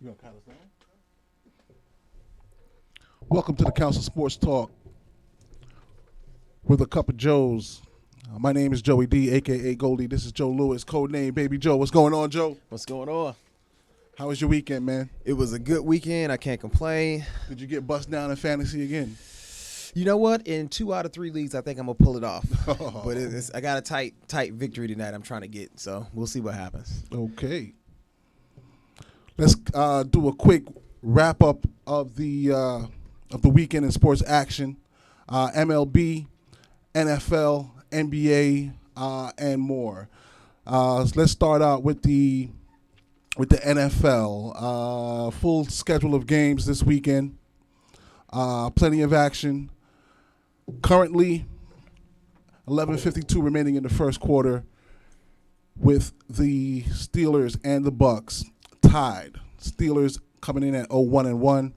You gonna count us down? Welcome to the Council Sports Talk with a cup of Joes. My name is Joey D, aka Goldie. This is Joe Lewis, code name Baby Joe. What's going on, Joe? What's going on? How was your weekend, man? It was a good weekend. I can't complain. Did you get bust down in fantasy again? You know what? In 2 out of 3 leagues, I think I'm gonna pull it off. But I got a tight victory tonight. I'm trying to get, so we'll see what happens. Okay. Let's do a quick wrap up of the weekend in sports action. MLB, NFL, NBA, and more. So let's start out with the NFL. Full schedule of games this weekend. Plenty of action. Currently, 11:52 remaining in the first quarter, with the Steelers and the Bucks tied. Steelers coming in at 0-1-1.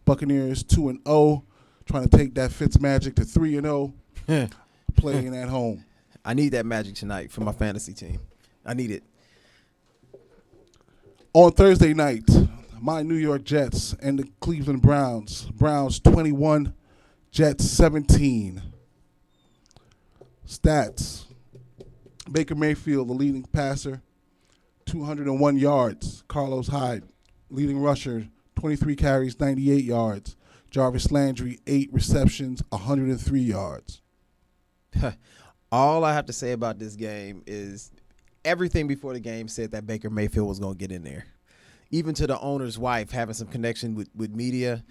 Buccaneers 2-0, trying to take that Fitzmagic to 3-0. Playing at home. I need that magic tonight for my fantasy team. I need it. On Thursday night, my New York Jets and the Cleveland Browns. Browns 21, Jets 17. Stats. Baker Mayfield, the leading passer, 201 yards. Carlos Hyde, leading rusher, 23 carries, 98 yards. Jarvis Landry, 8 receptions, 103 yards. All I have to say about this game is everything before the game said that Baker Mayfield was going to get in there. Even to the owner's wife having some connection with media,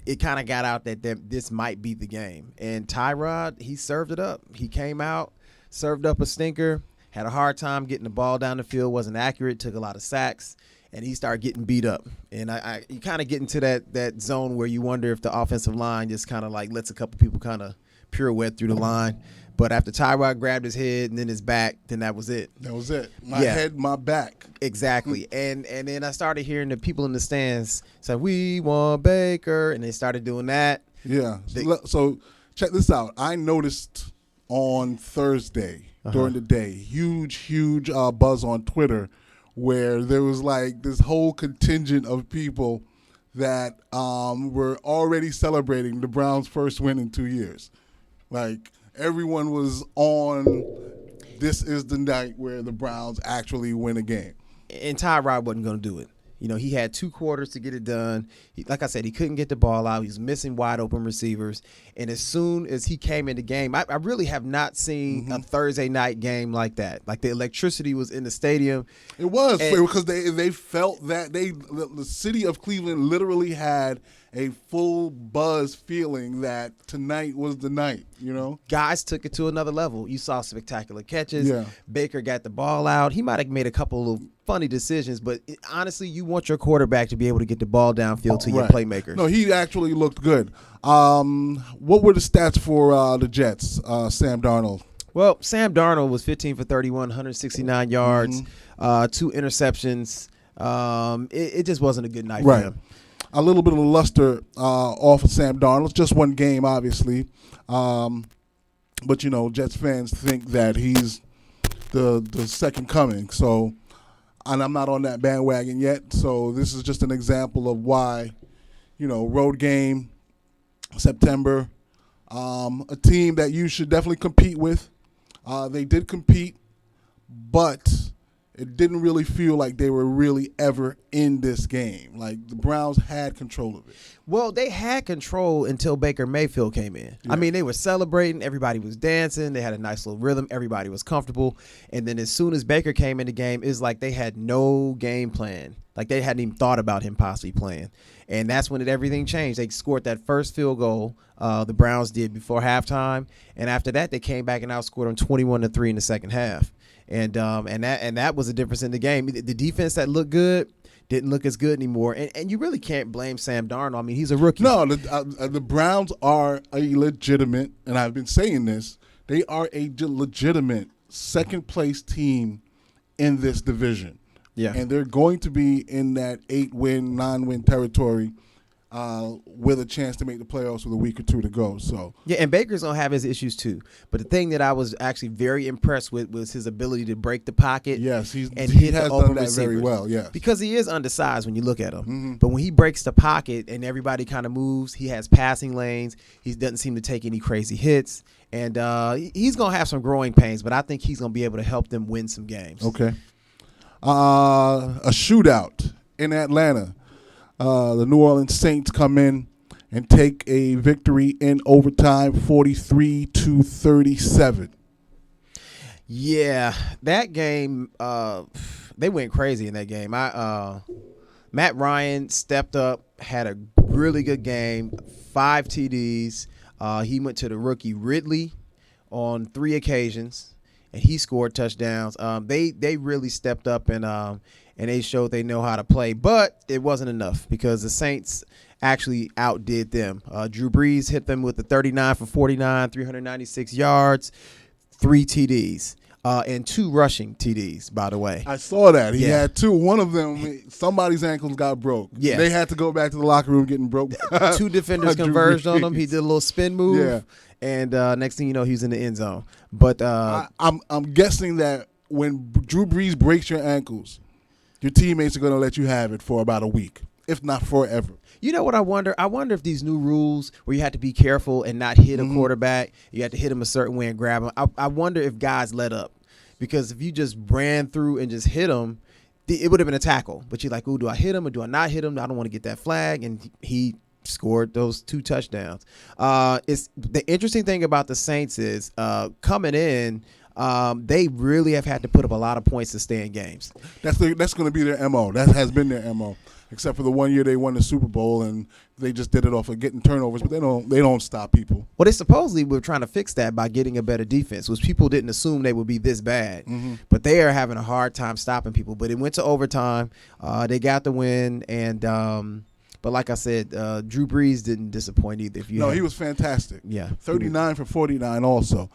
it kind of got out that this might be the game. And Tyrod, he served it up. He came out, served up a stinker, had a hard time getting the ball down the field, wasn't accurate, took a lot of sacks, and he started getting beat up. And you kind of get into that zone where you wonder if the offensive line just kind of like lets a couple people kind of pirouette through the line. But after Tyrod grabbed his head and then his back, then that was it. That was it. My head, my back. Exactly. And then I started hearing the people in the stands say, "We want Baker," and they started doing that. Yeah. So check this out. I noticed on Thursday during the day, huge buzz on Twitter where there was like this whole contingent of people that were already celebrating the Browns' first win in 2 years. Like, everyone was on, this is the night where the Browns actually win a game. And Tyrod wasn't going to do it. You know, he had 2 quarters to get it done. Like I said, he couldn't get the ball out. He was missing wide open receivers. And as soon as he came in the game, I really have not seen a Thursday night game like that. Like, the electricity was in the stadium. It was because they felt that the city of Cleveland literally had a full buzz feeling that tonight was the night, you know? Guys took it to another level. You saw spectacular catches. Yeah. Baker got the ball out. He might have made a couple of funny decisions, but honestly, you want your quarterback to be able to get the ball downfield to your playmakers. No, he actually looked good. What were the stats for the Jets, Sam Darnold? Well, Sam Darnold was 15 for 31, 169 yards, 2 interceptions. It just wasn't a good night for him. A little bit of luster off of Sam Darnold. Just one game, obviously. But, you know, Jets fans think that he's the second coming. So, and I'm not on that bandwagon yet. So this is just an example of why, you know, road game, September, a team that you should definitely compete with. They did compete, but it didn't really feel like they were really ever in this game. Like, the Browns had control of it. Well, they had control until Baker Mayfield came in. Yeah. I mean, they were celebrating. Everybody was dancing. They had a nice little rhythm. Everybody was comfortable. And then as soon as Baker came in the game, it's like they had no game plan. Like, they hadn't even thought about him possibly playing. And that's when everything changed. They scored that first field goal, the Browns did, before halftime. And after that, they came back and outscored them 21-3 in the second half. And that was the difference in the game. The defense that looked good didn't look as good anymore. And you really can't blame Sam Darnold. I mean, he's a rookie. No, the Browns are a legitimate, and I've been saying this, they are a legitimate second-place team in this division. Yeah. And they're going to be in that 8-win, 9-win territory with a chance to make the playoffs with a week or two to go. So Yeah, and Baker's gonna have his issues too. But the thing that I was actually very impressed with was his ability to break the pocket. yes, and he hit the has open done that very receivers. well. Yes, Because he is undersized when you look at him. Mm-hmm. But when he breaks the pocket and everybody kind of moves, he has passing lanes. He doesn't seem to take any crazy hits. And he's going to have some growing pains, but I think he's going to be able to help them win some games. Okay. A shootout in Atlanta. The New Orleans Saints come in and take a victory in overtime, 43-37. Yeah, that game, they went crazy in that game. Matt Ryan stepped up, had a really good game, 5 TDs. He went to the rookie Ridley on 3 occasions, and he scored touchdowns. They really stepped up and they showed they know how to play, but it wasn't enough because the Saints actually outdid them. Drew Brees hit them with the 39 for 49, 396 yards, 3 TDs. And 2 rushing TDs, by the way. I saw that. He Yeah. had 2. One of them, somebody's ankles got broke. Yeah. They had to go back to the locker room getting broke. 2 defenders Drew converged on him. Brees. He did a little spin move. Yeah. And next thing you know, he's in the end zone. But I'm guessing that when Drew Brees breaks your ankles, your teammates are going to let you have it for about a week, if not forever. you know what I wonder? I wonder if these new rules where you have to be careful and not hit a quarterback, you have to hit him a certain way and grab him. I wonder if guys let up. Because if you just ran through and just hit him, it would have been a tackle. But you're like, ooh, do I hit him or do I not hit him? I don't want to get that flag. And he scored those 2 touchdowns. It's the interesting thing about the Saints is coming in, they really have had to put up a lot of points to stay in games. That's going to be their MO. That has been their MO, except for the one year they won the Super Bowl and they just did it off of getting turnovers. But they don't stop people. Well, they supposedly were trying to fix that by getting a better defense, which people didn't assume they would be this bad. But they are having a hard time stopping people. But it went to overtime. They got the win, and but like I said, Drew Brees didn't disappoint either. He was fantastic. Yeah, 39 for 49 also.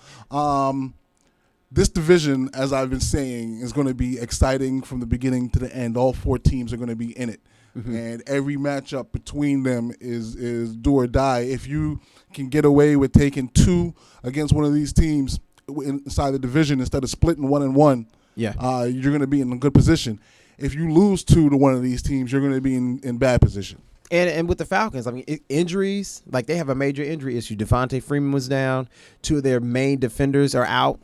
This division, as I've been saying, is going to be exciting from the beginning to the end. All 4 teams are going to be in it. And every matchup between them is do or die. If you can get away with taking 2 against one of these teams inside the division instead of splitting 1-1, yeah. You're going to be in a good position. If you lose 2 to one of these teams, you're going to be in bad position. And with the Falcons, I mean, injuries, like they have a major injury issue. Devontae Freeman was down. 2 of their main defenders are out.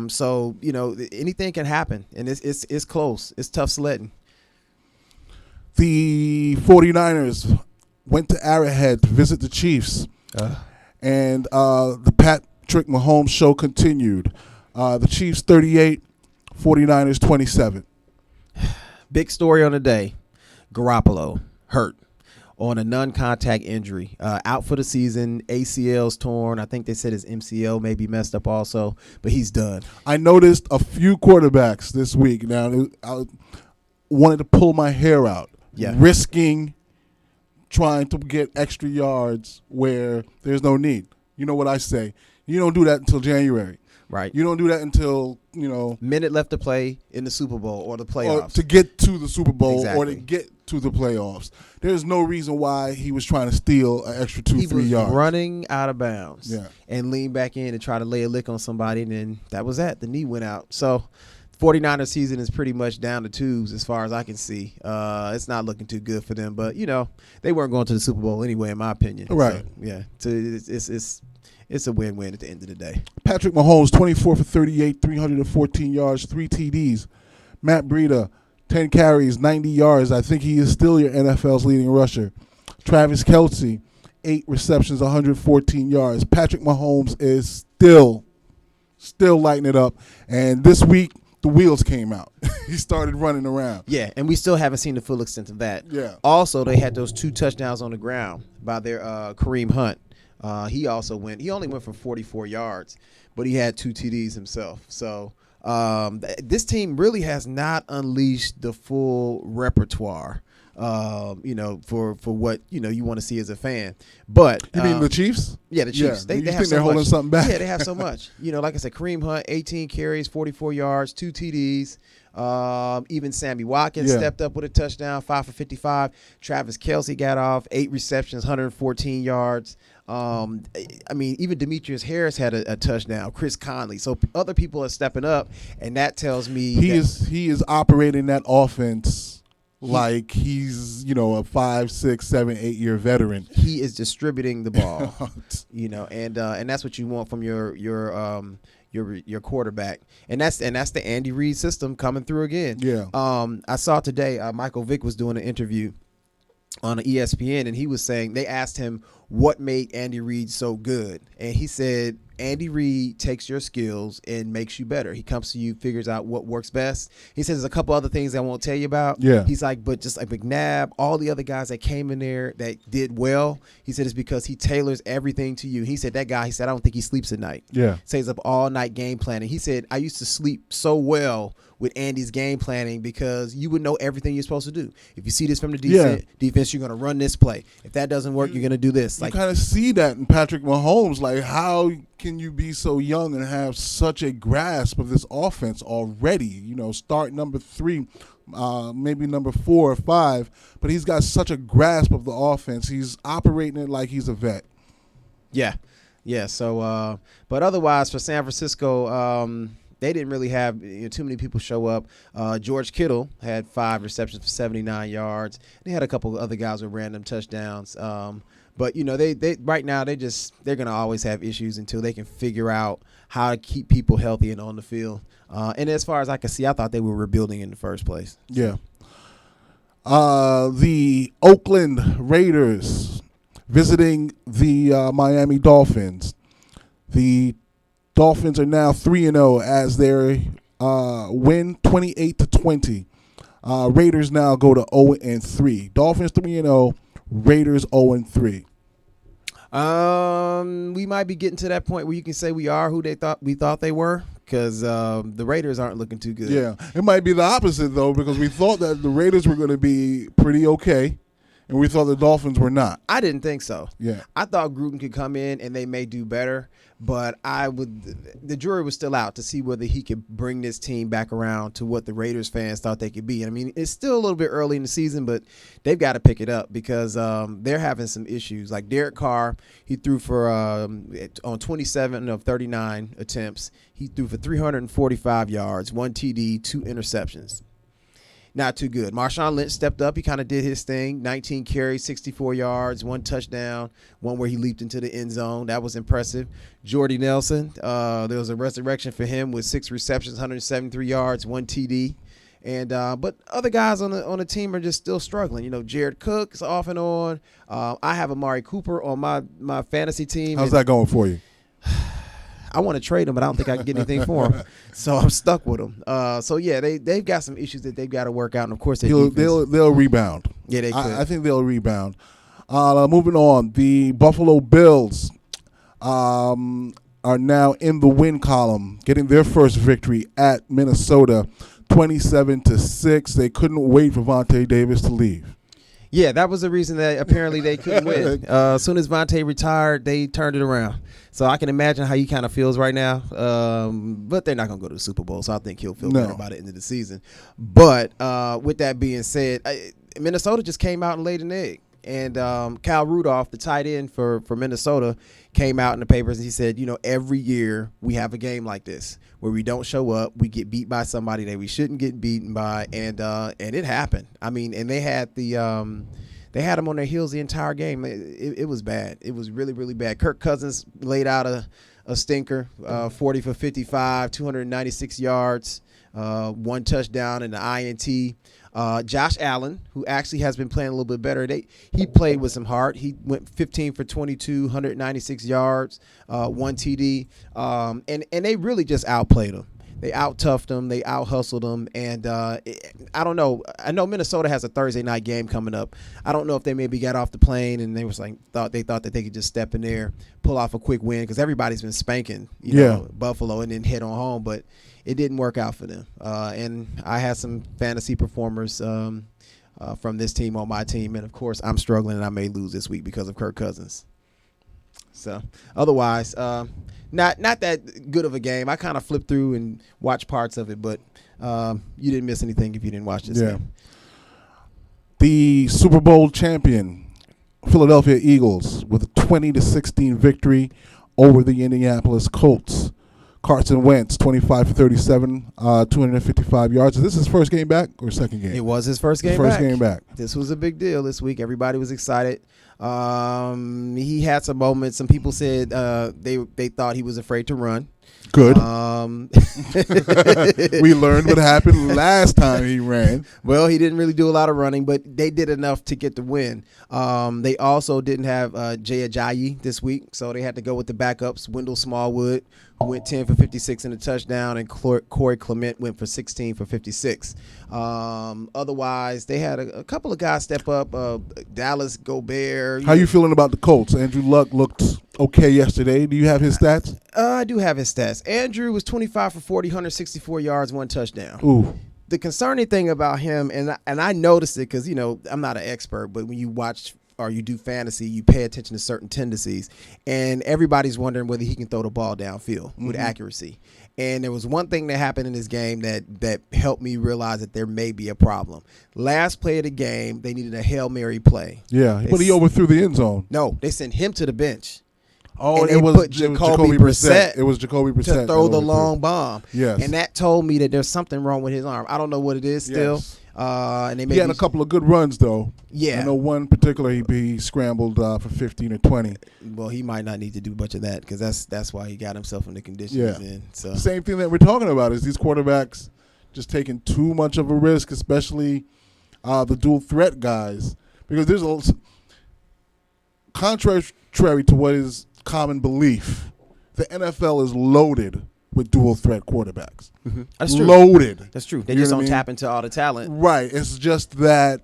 So, anything can happen, and it's close. It's tough sledding. The 49ers went to Arrowhead to visit the Chiefs, and the Patrick Mahomes show continued. The Chiefs 38, 49ers 27. Big story on the day. Garoppolo hurt on a non-contact injury. Out for the season, ACL's torn. I think they said his MCL may be messed up also, but he's done. I noticed a few quarterbacks this week. Now, I wanted to pull my hair out. Yeah. Risking trying to get extra yards where there's no need. You know what I say? You don't do that until January. Right. You don't do that until, minute left to play in the Super Bowl or the or playoffs. to get to the Super Bowl or to Exactly. get to the playoffs. There's no reason why he was trying to steal an extra 2-3 he was yards. running out of bounds Yeah. and leaned back in and try to lay a lick on somebody, and then that was that. The knee went out. So 49ers season is pretty much down to tubes as far as I can see. It's not looking too good for them, but they weren't going to the Super Bowl anyway, in my opinion. Right. So, yeah. So it's a win-win at the end of the day. Patrick Mahomes, 24 for 38, 314 yards, 3 TDs. Matt Breida, 10 carries, 90 yards. I think he is still your NFL's leading rusher. Travis Kelce, 8 receptions, 114 yards. Patrick Mahomes is still lighting it up. And this week, the wheels came out. He started running around. Yeah, and we still haven't seen the full extent of that. Yeah. Also, they had those 2 touchdowns on the ground by their Kareem Hunt. He also went. He only went for 44 yards, but he had 2 TDs himself. So this team really has not unleashed the full repertoire for what you want to see as a fan. But You mean the Chiefs? Yeah, the Chiefs. Yeah. They You have think so they're holding much. something back? Yeah, they have so much. Like I said, Kareem Hunt, 18 carries, 44 yards, 2 TDs. Even Sammy Watkins stepped up with a touchdown, 5 for 55. Travis Kelce got off, 8 receptions, 114 yards. Even Demetrius Harris had a touchdown. Chris Conley. So other people are stepping up, and that tells me he is operating that offense like he's a 5, 6, 7, 8 year veteran. He is distributing the ball, and that's what you want from your quarterback, and that's the Andy Reid system coming through again. Yeah. I saw today Michael Vick was doing an interview on ESPN, and he was saying they asked him what made Andy Reid so good, and he said Andy Reid takes your skills and makes you better. He comes to you, figures out what works best. He says there's a couple other things I won't tell you about. Yeah. He's like, but just like McNabb, all the other guys that came in there that did well, he said it's because he tailors everything to you. He said that guy, I don't think he sleeps at night. Yeah. Stays up all night game planning. He said, I used to sleep so well with Andy's game planning because you would know everything you're supposed to do. If you see this from the defense, you're going to run this play. If that doesn't work, you're going to do this. You kind of see that in Patrick Mahomes. Like, how can you be so young and have such a grasp of this offense already? Start number 3, maybe number 4 or 5, but he's got such a grasp of the offense. He's operating it like he's a vet. Yeah. So, but otherwise for San Francisco, they didn't really have too many people show up. George Kittle had 5 receptions for 79 yards. They had a couple of other guys with random touchdowns. But they right now they're gonna always have issues until they can figure out how to keep people healthy and on the field. And as far as I can see, I thought they were rebuilding in the first place. Yeah. The Oakland Raiders visiting the Miami Dolphins. The Dolphins are now 3-0 as they win 28-20. Raiders now go to 0-3. Dolphins 3-0. Raiders 0-3. We might be getting to that point where you can say we are who we thought they were, because the Raiders aren't looking too good. Yeah, it might be the opposite though, because we thought that the Raiders were going to be pretty okay, and we thought the Dolphins were not. I didn't think so. Yeah, I thought Gruden could come in and they may do better, but the jury was still out to see whether he could bring this team back around to what the Raiders fans thought they could be. I mean, it's still a little bit early in the season, but they've got to pick it up because they're having some issues. Like Derek Carr, he threw for on 27 of 39 attempts, he threw for 345 yards, 1 TD, 2 interceptions. Not too good. Marshawn Lynch stepped up. He kind of did his thing. 19 carries, 64 yards, 1 touchdown, one where he leaped into the end zone. That was impressive. Jordy Nelson, there was a resurrection for him with 6 receptions, 173 yards, 1 TD. And but other guys on the team are just still struggling. Jared Cook is off and on. I have Amari Cooper on my fantasy team. How's that going for you? I want to trade him, but I don't think I can get anything for him. So I'm stuck with him. So yeah, they've got some issues that they've got to work out, and of course they'll rebound. Yeah, they could. I think they'll rebound. Moving on, the Buffalo Bills are now in the win column, getting their first victory at Minnesota, 27-6. They couldn't wait for Vontae Davis to leave. Yeah, that was the reason that apparently they couldn't win. As soon as Vontae retired, they turned it around. So I can imagine how he kind of feels right now. But they're not going to go to the Super Bowl, so I think he'll feel better about it into the season. But with that being said, Minnesota just came out and laid an egg. And Kyle Rudolph, the tight end for Minnesota, came out in the papers and he said, every year we have a game like this where we don't show up, we get beat by somebody that we shouldn't get beaten by, and it happened. I mean, and they had them on their heels the entire game. It was bad. It was really, really bad. Kirk Cousins laid out a stinker, 40 for 55, 296 yards, 1 touchdown and an INT. Josh Allen, who actually has been playing a little bit better, he played with some heart. He went 15 for 22, 196 yards, 1 TD, and they really just outplayed him. They out-toughed them. They out-hustled them. And I don't know. I know Minnesota has a Thursday night game coming up. I don't know if they maybe got off the plane and they thought that they could just step in there, pull off a quick win, because everybody's been spanking Buffalo and then head on home. But it didn't work out for them. And I had some fantasy performers from this team on my team. And, of course, I'm struggling and I may lose this week because of Kirk Cousins. So, otherwise, not that good of a game. I kind of flipped through and watched parts of it, but you didn't miss anything if you didn't watch this game. The Super Bowl champion, Philadelphia Eagles, with a 20-16 victory over the Indianapolis Colts. Carson Wentz, 25 for 37, 255 yards. Is this his first game back or second game? It was his first game back. This was a big deal this week. Everybody was excited. He had some moments. Some people said they thought he was afraid to run. Good. We learned what happened last time he ran. Well, he didn't really do a lot of running, but they did enough to get the win. They also didn't have Jay Ajayi this week, so they had to go with the backups. Wendell Smallwood, who went 10 for 56 and a touchdown, and Corey Clement went for 16 for 56. Otherwise, they had a couple of guys step up. Dallas Gobert. How you feeling about the Colts? Andrew Luck looked okay yesterday. Do you have his stats? I do have his stats. Andrew was 25 for 40, 164 yards, 1 touchdown. Ooh. The concerning thing about him, and I noticed it because, I'm not an expert, but when you watch or you do fantasy, you pay attention to certain tendencies. And everybody's wondering whether he can throw the ball downfield with accuracy. And there was one thing that happened in this game that helped me realize that there may be a problem. Last play of the game, they needed a Hail Mary play. Yeah, but he overthrew the end zone. No, they sent him to the bench. Oh, it was Jacoby Brissett. It was Jacoby Brissett to throw the long bomb. Yes, and that told me that there's something wrong with his arm. I don't know what it is still. Yes. And he had a couple of good runs though. Yeah, I know one particular he scrambled for 15 or 20. Well, he might not need to do much of that because that's why he got himself in the condition he's in. So same thing that we're talking about is these quarterbacks just taking too much of a risk, especially the dual threat guys, because there's a contrary to what is common belief, the NFL is loaded with dual threat quarterbacks. That's true. Loaded. That's true. They just don't tap into all the talent. Right. It's just that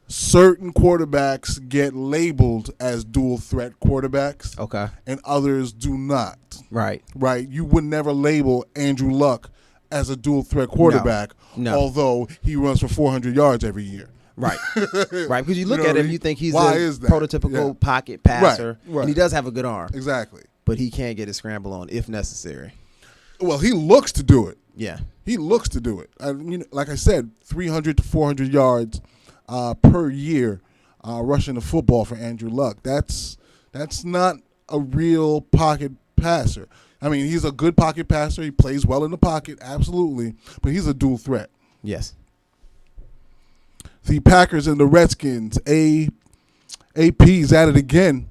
certain quarterbacks get labeled as dual threat quarterbacks. Okay. And others do not. Right. Right. You would never label Andrew Luck as a dual threat quarterback, although he runs for 400 yards every year. Right, right. Because you look at him, you think he's prototypical pocket passer, and he does have a good arm. Exactly. But he can get a scramble on if necessary. Well, he looks to do it. Yeah. He looks to do it. I mean, like I said, 300 to 400 yards per year rushing the football for Andrew Luck. That's not a real pocket passer. I mean, he's a good pocket passer. He plays well in the pocket, absolutely. But he's a dual threat. Yes. The Packers and the Redskins. AP's at it again.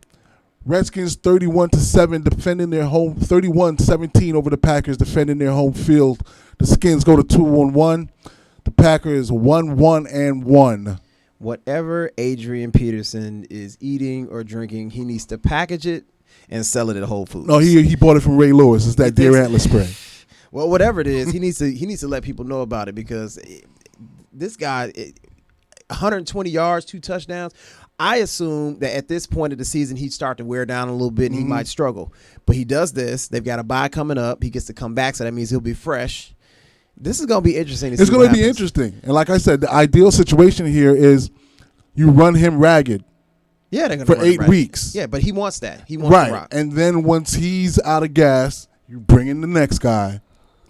Redskins 31-7 defending their home. 31-17 over the Packers defending their home field. The Skins go to 2-1. The Packers 1-1-1. Whatever Adrian Peterson is eating or drinking, he needs to package it and sell it at Whole Foods. No, he bought it from Ray Lewis. It's that deer antler spray. Well, whatever it is, he needs to let people know about it because this guy, 120 yards, 2 touchdowns. I assume that at this point of the season, he'd start to wear down a little bit and he might struggle. But he does this. They've got a bye coming up. He gets to come back, so that means he'll be fresh. This is going to be interesting to see. It's going to be interesting. And like I said, the ideal situation here is you run him ragged. Yeah, they're going to for 8 weeks. Yeah, but he wants that. He wants to rock. And then once he's out of gas, you bring in the next guy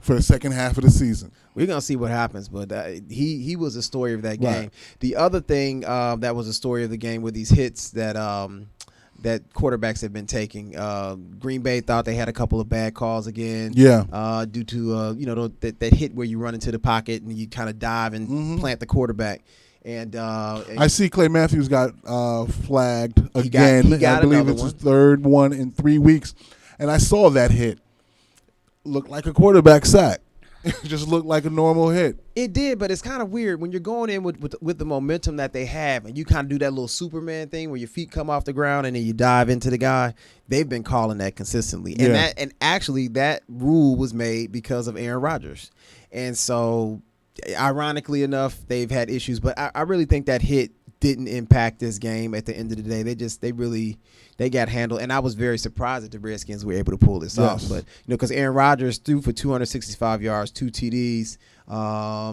for the second half of the season. We're going to see what happens, but he was a story of that game. Right. The other thing that was a story of the game were these hits that that quarterbacks have been taking. Green Bay thought they had a couple of bad calls again. Yeah. Due to that hit where you run into the pocket and you kind of dive and plant the quarterback. And I see Clay Matthews got flagged again. I believe it's his third one in 3 weeks. And I saw that hit. Looked like a quarterback sack. It just looked like a normal hit. It did, but it's kind of weird when you're going in with the momentum that they have, and you kind of do that little Superman thing where your feet come off the ground and then you dive into the guy. They've been calling that consistently, and actually that rule was made because of Aaron Rodgers, and so ironically enough, they've had issues. But I really think that hit didn't impact this game at the end of the day. They got handled, and I was very surprised that the Redskins were able to pull this off. But because Aaron Rodgers threw for 265 yards, 2 TDs.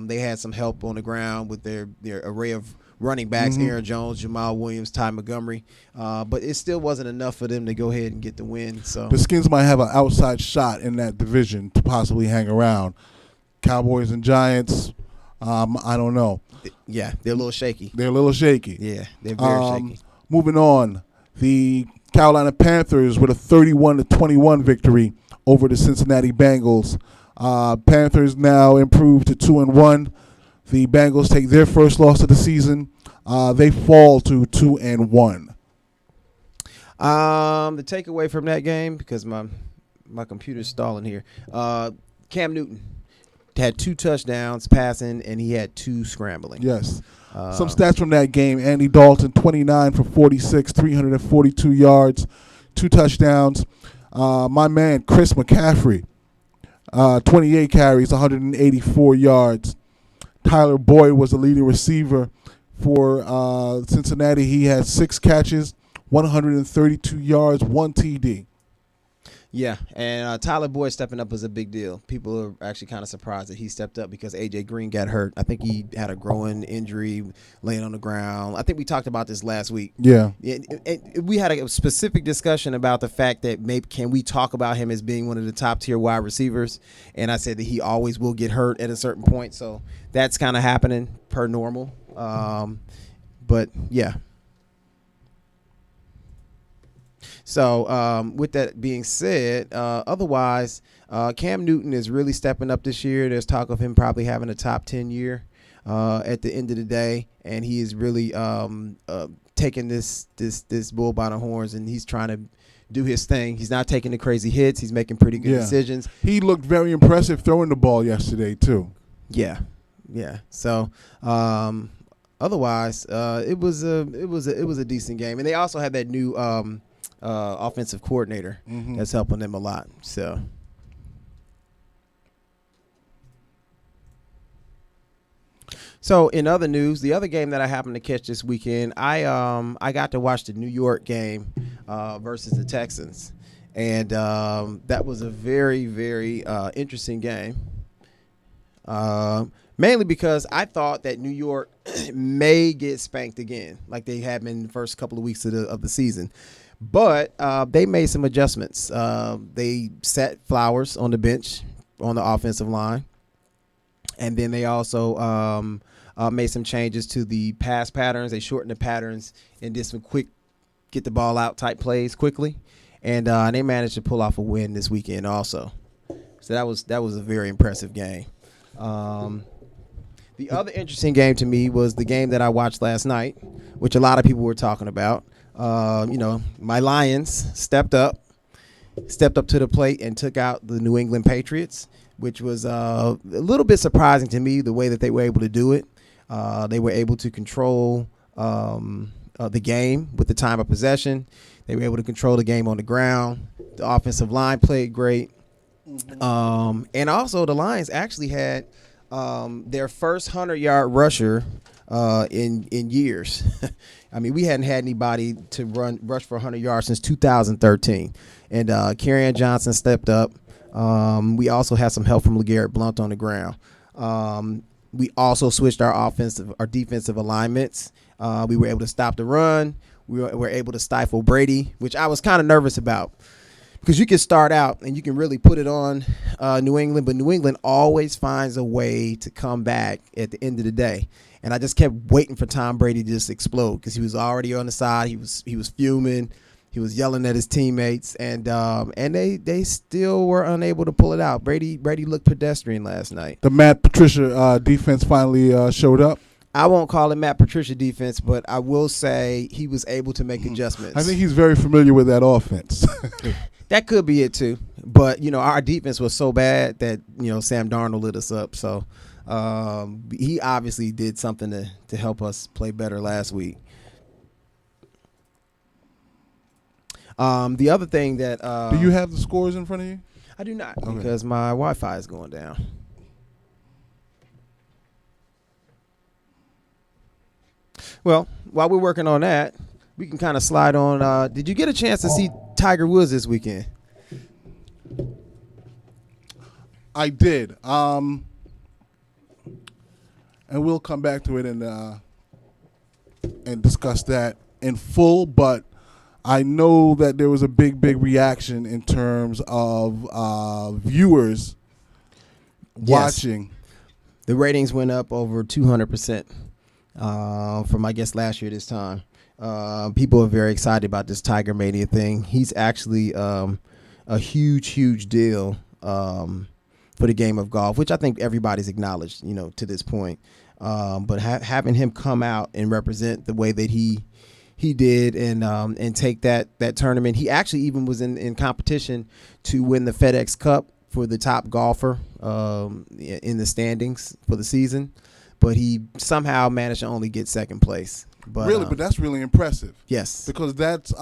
They had some help on the ground with their array of running backs, Aaron Jones, Jamal Williams, Ty Montgomery. But it still wasn't enough for them to go ahead and get the win. So The Skins might have an outside shot in that division to possibly hang around. Cowboys and Giants, I don't know. yeah, they're a little shaky. They're a little shaky. Yeah, they're very shaky. Moving on, the Carolina Panthers with a 31-21 victory over the Cincinnati Bengals. Panthers now improved to 2-1. The Bengals take their first loss of the season. They fall to 2-1. The takeaway from that game, because my computer's stalling here. Cam Newton had 2 touchdowns passing, and he had 2 scrambling. Yes. Some stats from that game. Andy Dalton, 29 for 46, 342 yards, 2 touchdowns. My man, Chris McCaffrey, 28 carries, 184 yards. Tyler Boyd was the leading receiver for Cincinnati. He had 6 catches, 132 yards, 1 TD. Yeah, and Tyler Boyd stepping up was a big deal. People are actually kind of surprised that he stepped up because A.J. Green got hurt. I think he had a growing injury, laying on the ground. I think we talked about this last week. Yeah. We had a specific discussion about the fact that maybe can we talk about him as being one of the top-tier wide receivers, and I said that he always will get hurt at a certain point, so that's kind of happening per normal. But, yeah. So with that being said, otherwise, Cam Newton is really stepping up this year. There's talk of him probably having a top 10 year at the end of the day, and he is really taking this bull by the horns, and he's trying to do his thing. He's not taking the crazy hits. He's making pretty good decisions. He looked very impressive throwing the ball yesterday too. Yeah. So otherwise, it was a decent game, and they also had that new offensive coordinator that's helping them a lot. So in other news, the other game that I happened to catch this weekend, I got to watch the New York game versus the Texans, and that was a very, very interesting game. Mainly because I thought that New York may get spanked again, like they have been in the first couple of weeks of the season. But they made some adjustments. They set Flowers on the bench on the offensive line. And then they also made some changes to the pass patterns. They shortened the patterns and did some quick get the ball out type plays quickly. And they managed to pull off a win this weekend also. So that was a very impressive game. The other interesting game to me was the game that I watched last night, which a lot of people were talking about. My Lions stepped up to the plate and took out the New England Patriots, which was a little bit surprising to me, the way that they were able to do it. They were able to control the game with the time of possession. They were able to control the game on the ground. The offensive line played great. And also the Lions actually had their first 100-yard rusher in years. I mean, we hadn't had anybody to rush for 100 yards since 2013. And Kerryon Johnson stepped up. We also had some help from LeGarrette Blount on the ground. We also switched our defensive alignments. We were able to stop the run. We were able to stifle Brady, which I was kind of nervous about. Because you can start out and you can really put it on New England, but New England always finds a way to come back at the end of the day. And I just kept waiting for Tom Brady to just explode because he was already on the side. He was fuming. He was yelling at his teammates, and they still were unable to pull it out. Brady looked pedestrian last night. The Matt Patricia defense finally showed up. I won't call it Matt Patricia defense, but I will say he was able to make adjustments. I think he's very familiar with that offense. That could be it too. But, our defense was so bad that, Sam Darnold lit us up. So he obviously did something to help us play better last week. The other thing that do you have the scores in front of you? I do not, because my Wi-Fi is going down. Well, while we're working on that, we can kind of slide on. Did you get a chance to see Tiger Woods this weekend? I did. And we'll come back to it in and discuss that in full, but I know that there was a big reaction in terms of viewers watching. The ratings went up over 200% from, I guess, last year this time. People are very excited about this Tiger Mania thing. He's actually a huge deal for the game of golf, which I think everybody's acknowledged, to this point. But having him come out and represent the way that he did and take that tournament. He actually even was in competition to win the FedEx Cup for the top golfer in the standings for the season, but he somehow managed to only get second place. But that's really impressive. Yes, because that's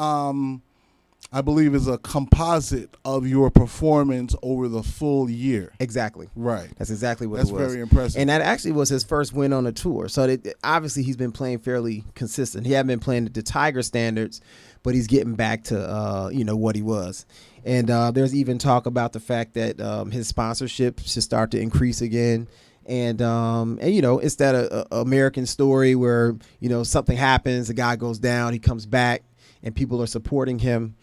I believe is a composite of your performance over the full year. Exactly. Right. That's exactly what That's it was. Very impressive. And that actually was his first win on the tour. So obviously he's been playing fairly consistent. He hadn't been playing at the Tiger standards, but he's getting back to what he was. And there's even talk about the fact that his sponsorship should start to increase again. And it's that American story where, something happens, the guy goes down, he comes back, and people are supporting him.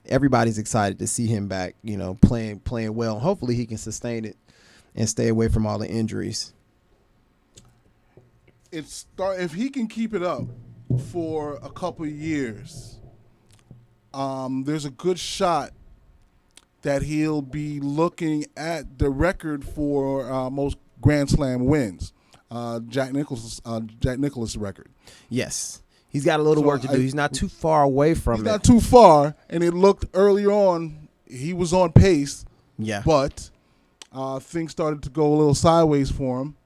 Everybody's excited to see him back, playing well. Hopefully he can sustain it and stay away from all the injuries. If he can keep it up for a couple of years, there's a good shot that he'll be looking at the record for most Grand Slam wins, Jack Nicklaus record. Yes. He's got a little work to do. He's not too far away from it. He's not too far, and it looked earlier on he was on pace. Yeah. But things started to go a little sideways for him,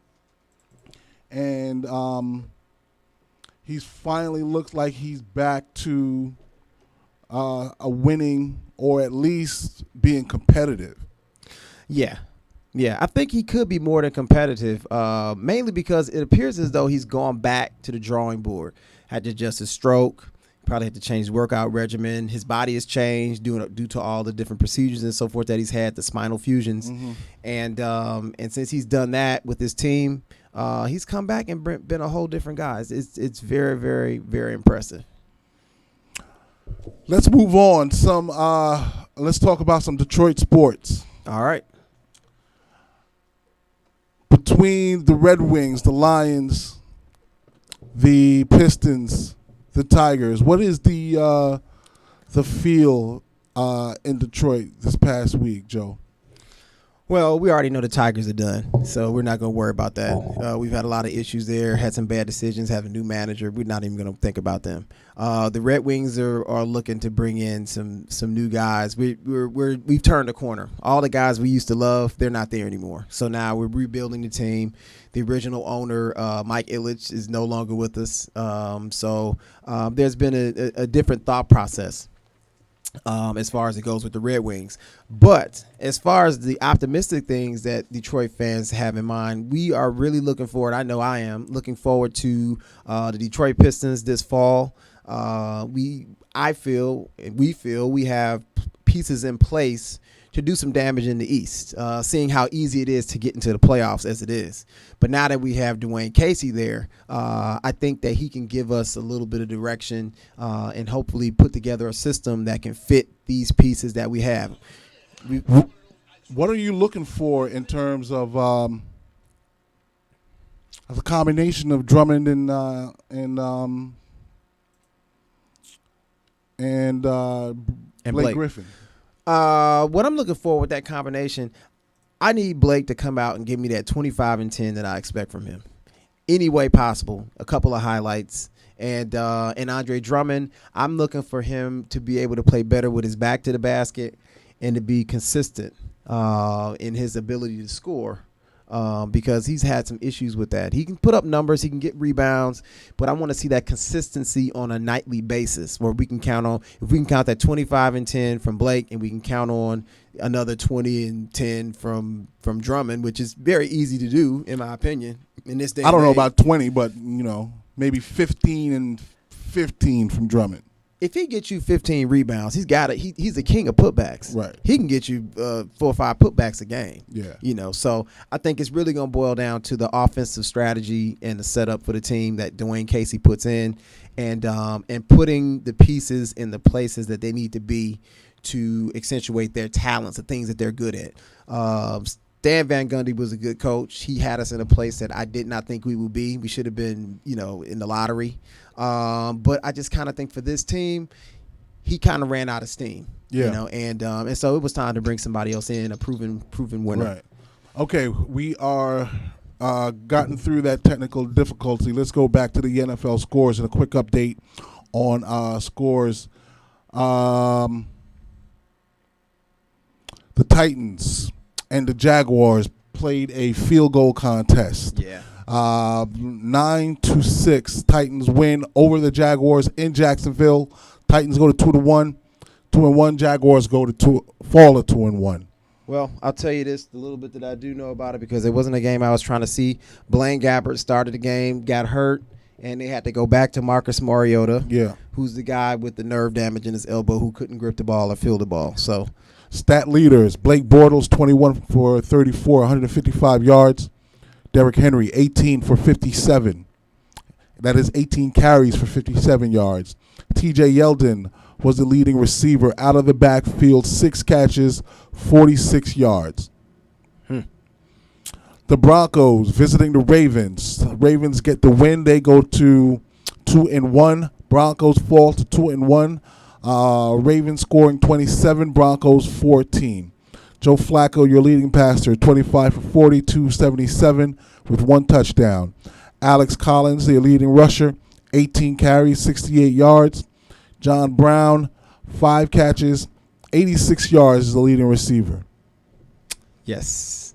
and he's finally looks like he's back to a winning or at least being competitive. Yeah. Yeah, I think he could be more than competitive, mainly because it appears as though he's gone back to the drawing board. Had to adjust his stroke, probably had to change his workout regimen. His body has changed due to all the different procedures and so forth that he's had, the spinal fusions. Mm-hmm. And since he's done that with his team, he's come back and been a whole different guy. It's very, very impressive. Let's move on. Let's talk about some Detroit sports. All right. Between the Red Wings, the Lions, the Pistons, the Tigers, what is the feel in Detroit this past week, Joe? Well, we already know the Tigers are done, so we're not going to worry about that. We've had a lot of issues there, had some bad decisions, have a new manager. We're not even going to think about them. The Red Wings are looking to bring in some new guys. We've turned a corner. All the guys we used to love, they're not there anymore. So now we're rebuilding the team. The original owner, Mike Ilitch, is no longer with us. So there's been a different thought process as far as it goes with the Red Wings. But as far as the optimistic things that Detroit fans have in mind, we are really looking forward. I know I am looking forward to the Detroit Pistons this fall. We feel we have pieces in place to do some damage in the East, seeing how easy it is to get into the playoffs as it is. But now that we have Dwayne Casey there, I think that he can give us a little bit of direction and hopefully put together a system that can fit these pieces that we have. What are you looking for in terms of a combination of Drummond and Blake Griffin? What I'm looking for with that combination, I need Blake to come out and give me that 25 and 10 that I expect from him. Any way possible, a couple of highlights. And Andre Drummond, I'm looking for him to be able to play better with his back to the basket and to be consistent in his ability to score. Because he's had some issues with that. He can put up numbers, he can get rebounds, but I want to see that consistency on a nightly basis where we can count on, if we can count that 25 and 10 from Blake and we can count on another 20 and 10 from Drummond, which is very easy to do, in my opinion, in this day. I don't know about 20, but, maybe 15 and 15 from Drummond. if he gets you 15 rebounds, he's got it. He's the king of putbacks. Right. He can get you 4 or 5 putbacks a game. Yeah. You know, so I think it's really going to boil down to the offensive strategy and the setup for the team that Dwayne Casey puts in, and putting the pieces in the places that they need to be to accentuate their talents, the things that they're good at. Stan Van Gundy was a good coach. He had us in a place that I did not think we would be. We should have been, you know, in the lottery. But I just kind of think for this team, he kind of ran out of steam. Yeah. You know, and so it was time to bring somebody else in, a proven winner. Right. Okay, we are gotten through that technical difficulty. Let's go back to the NFL scores and a quick update on scores. The Titans and the Jaguars played a field goal contest. Yeah. 9-6. Titans win over the Jaguars in Jacksonville. Titans go to 2-1. 2-1. Jaguars fall to 2-1. Well, I'll tell you this, the little bit that I do know about it, because it wasn't a game I was trying to see. Blaine Gabbert started the game, got hurt, and they had to go back to Marcus Mariota, who's the guy with the nerve damage in his elbow who couldn't grip the ball or field the ball. So, stat leaders: Blake Bortles 21 for 34, 155 yards. Derrick Henry 18 for 57. That is 18 carries for 57 yards. T.J. Yeldon was the leading receiver out of the backfield, 6 catches, 46 yards. The Broncos visiting the Ravens. The Ravens get the win. They go to 2-1. Broncos fall to 2-1. Ravens scoring 27, Broncos 14. Joe Flacco, your leading passer, 25 for 40, 277 with 1 touchdown. Alex Collins, your leading rusher, 18 carries, 68 yards. John Brown, 5 catches, 86 yards as the leading receiver. Yes.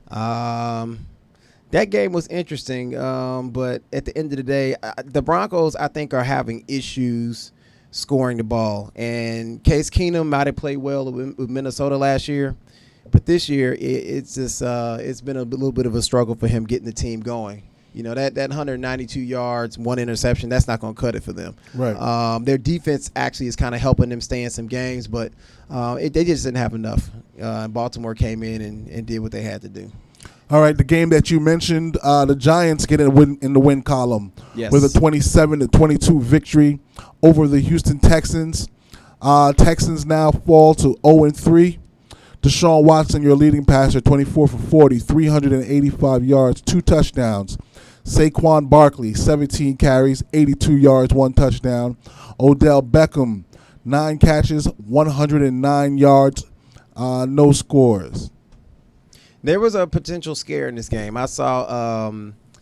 That game was interesting, but at the end of the day, the Broncos, I think, are having issues scoring the ball. And Case Keenum might have played well with Minnesota last year, but this year it's just it's been a little bit of a struggle for him getting the team going. You know, that 192 yards, 1 interception, that's not going to cut it for them. Right. Their defense actually is kind of helping them stay in some games, but they just didn't have enough. Baltimore came in and did what they had to do. All right, the game that you mentioned, the Giants get in the win column with a 27-22 victory over the Houston Texans. Texans now fall to 0-3. Deshaun Watson, your leading passer, 24 for 40, 385 yards, 2 touchdowns. Saquon Barkley, 17 carries, 82 yards, 1 touchdown. Odell Beckham, 9 catches, 109 yards, no scores. There was a potential scare in this game. I saw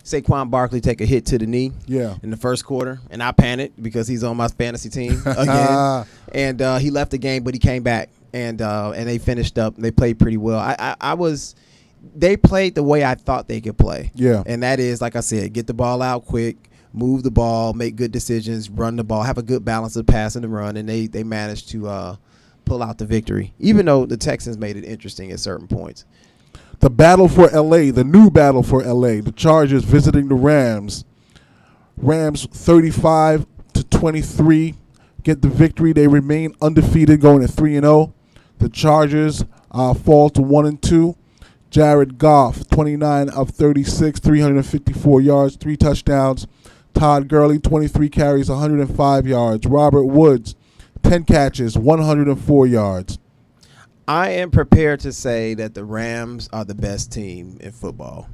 Saquon Barkley take a hit to the knee in the first quarter, and I panicked because he's on my fantasy team again. And he left the game, but he came back, and they finished up. They played pretty well. They played the way I thought they could play. Yeah. And that is, like I said, get the ball out quick, move the ball, make good decisions, run the ball, have a good balance of pass and the run, and they managed to pull out the victory, even though the Texans made it interesting at certain points. The battle for L.A., the new battle for L.A., the Chargers visiting the Rams. Rams 35-23 get the victory. They remain undefeated, going at 3-0. The Chargers fall to 1-2. Jared Goff, 29 of 36, 354 yards, 3 touchdowns. Todd Gurley, 23 carries, 105 yards. Robert Woods, 10 catches, 104 yards. I am prepared to say that the Rams are the best team in football.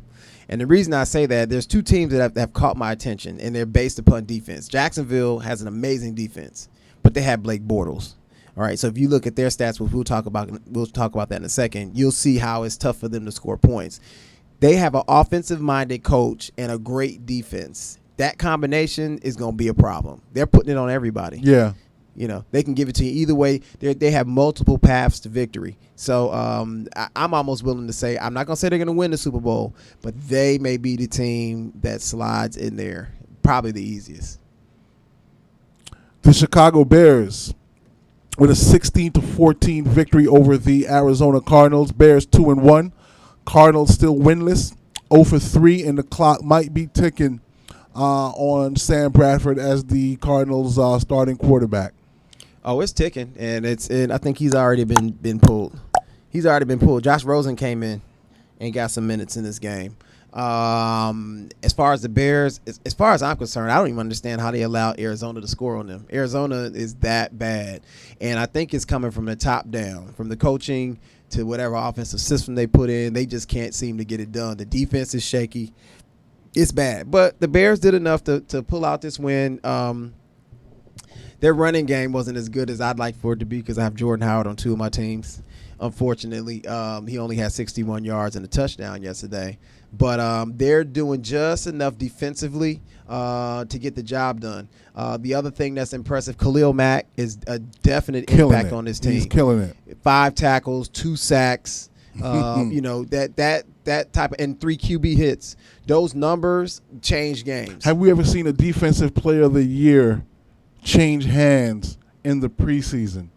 And the reason I say that, there's 2 teams that have caught my attention, and they're based upon defense. Jacksonville has an amazing defense, but they have Blake Bortles. All right, so if you look at their stats, which we'll talk about that in a second, you'll see how it's tough for them to score points. They have an offensive-minded coach and a great defense. That combination is going to be a problem. They're putting it on everybody. Yeah. You know, they can give it to you either way. They have multiple paths to victory. So I'm almost willing to say, I'm not going to say they're going to win the Super Bowl, but they may be the team that slides in there, probably the easiest. The Chicago Bears with a 16-14 victory over the Arizona Cardinals. Bears 2-1. Cardinals still winless, 0-3, and the clock might be ticking on Sam Bradford as the Cardinals starting quarterback. Oh, it's ticking, and I think he's already been pulled. He's already been pulled. Josh Rosen came in and got some minutes in this game. As far as the Bears, as far as I'm concerned, I don't even understand how they allowed Arizona to score on them. Arizona is that bad, and I think it's coming from the top down, from the coaching to whatever offensive system they put in. They just can't seem to get it done. The defense is shaky. It's bad, but the Bears did enough to pull out this win. Their running game wasn't as good as I'd like for it to be because I have Jordan Howard on two of my teams. Unfortunately, he only had 61 yards and a touchdown yesterday. But they're doing just enough defensively to get the job done. The other thing that's impressive, Khalil Mack is a definite impact on this team. He's killing it. 5 tackles, 2 sacks. That type of, and 3 QB hits. Those numbers change games. Have we ever seen a defensive player of the year change hands in the preseason?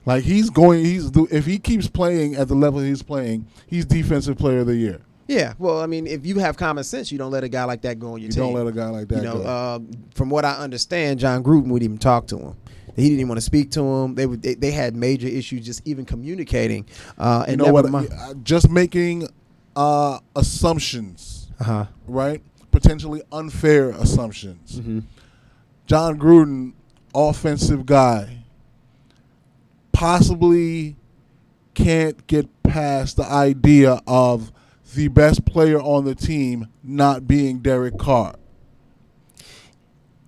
Like if he keeps playing at the level he's playing, he's defensive player of the year. Yeah, well, I mean, if you have common sense, you don't let a guy like that go on your team. You don't let a guy like that go. From what I understand, John Gruden wouldn't even talk to him. He didn't even want to speak to him. They had major issues just even communicating. And just making assumptions, right? Potentially unfair assumptions. Mm-hmm. John Gruden, offensive guy, possibly can't get past the idea of the best player on the team not being Derek Carr.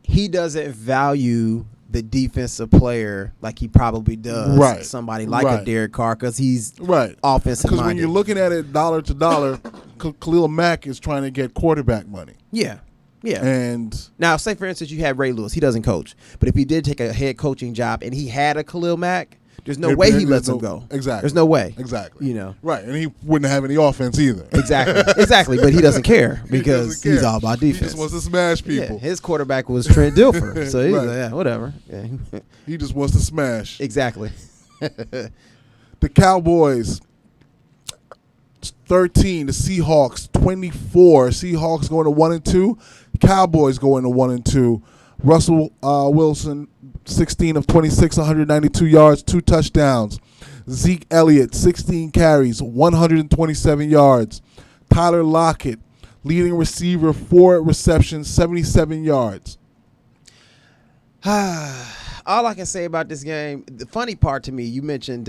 He doesn't value the defensive player like he probably does somebody like a Derek Carr because he's offensive minded. Because when you're looking at it dollar to dollar, Khalil Mack is trying to get quarterback money. Yeah. Yeah. And now, say for instance, you had Ray Lewis. He doesn't coach, but if he did take a head coaching job and he had a Khalil Mack, there's no way he lets him go. Exactly. There's no way. Exactly. Right, and he wouldn't have any offense either. Exactly. But he doesn't care because he's all about defense. He just wants to smash people. Yeah, his quarterback was Trent Dilfer, so he's like, yeah, whatever. Yeah. He just wants to smash. Exactly. The Cowboys 13, the Seahawks 24. Seahawks going to 1-2. Cowboys going to 1-2. Russell Wilson, 16 of 26, 192 yards, 2 touchdowns. Zeke Elliott, 16 carries, 127 yards. Tyler Lockett, leading receiver, 4 receptions, 77 yards. All I can say about this game, the funny part to me, you mentioned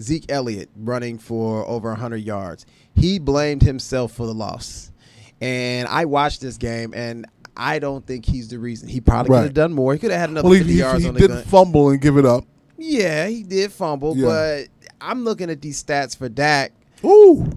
Zeke Elliott running for over 100 yards. He blamed himself for the loss. And I watched this game, and I don't think he's the reason. He probably could have done more. He could have had another 50 yards on the gun. He did fumble and give it up. Yeah, he did fumble, but I'm looking at these stats for Dak. Ooh.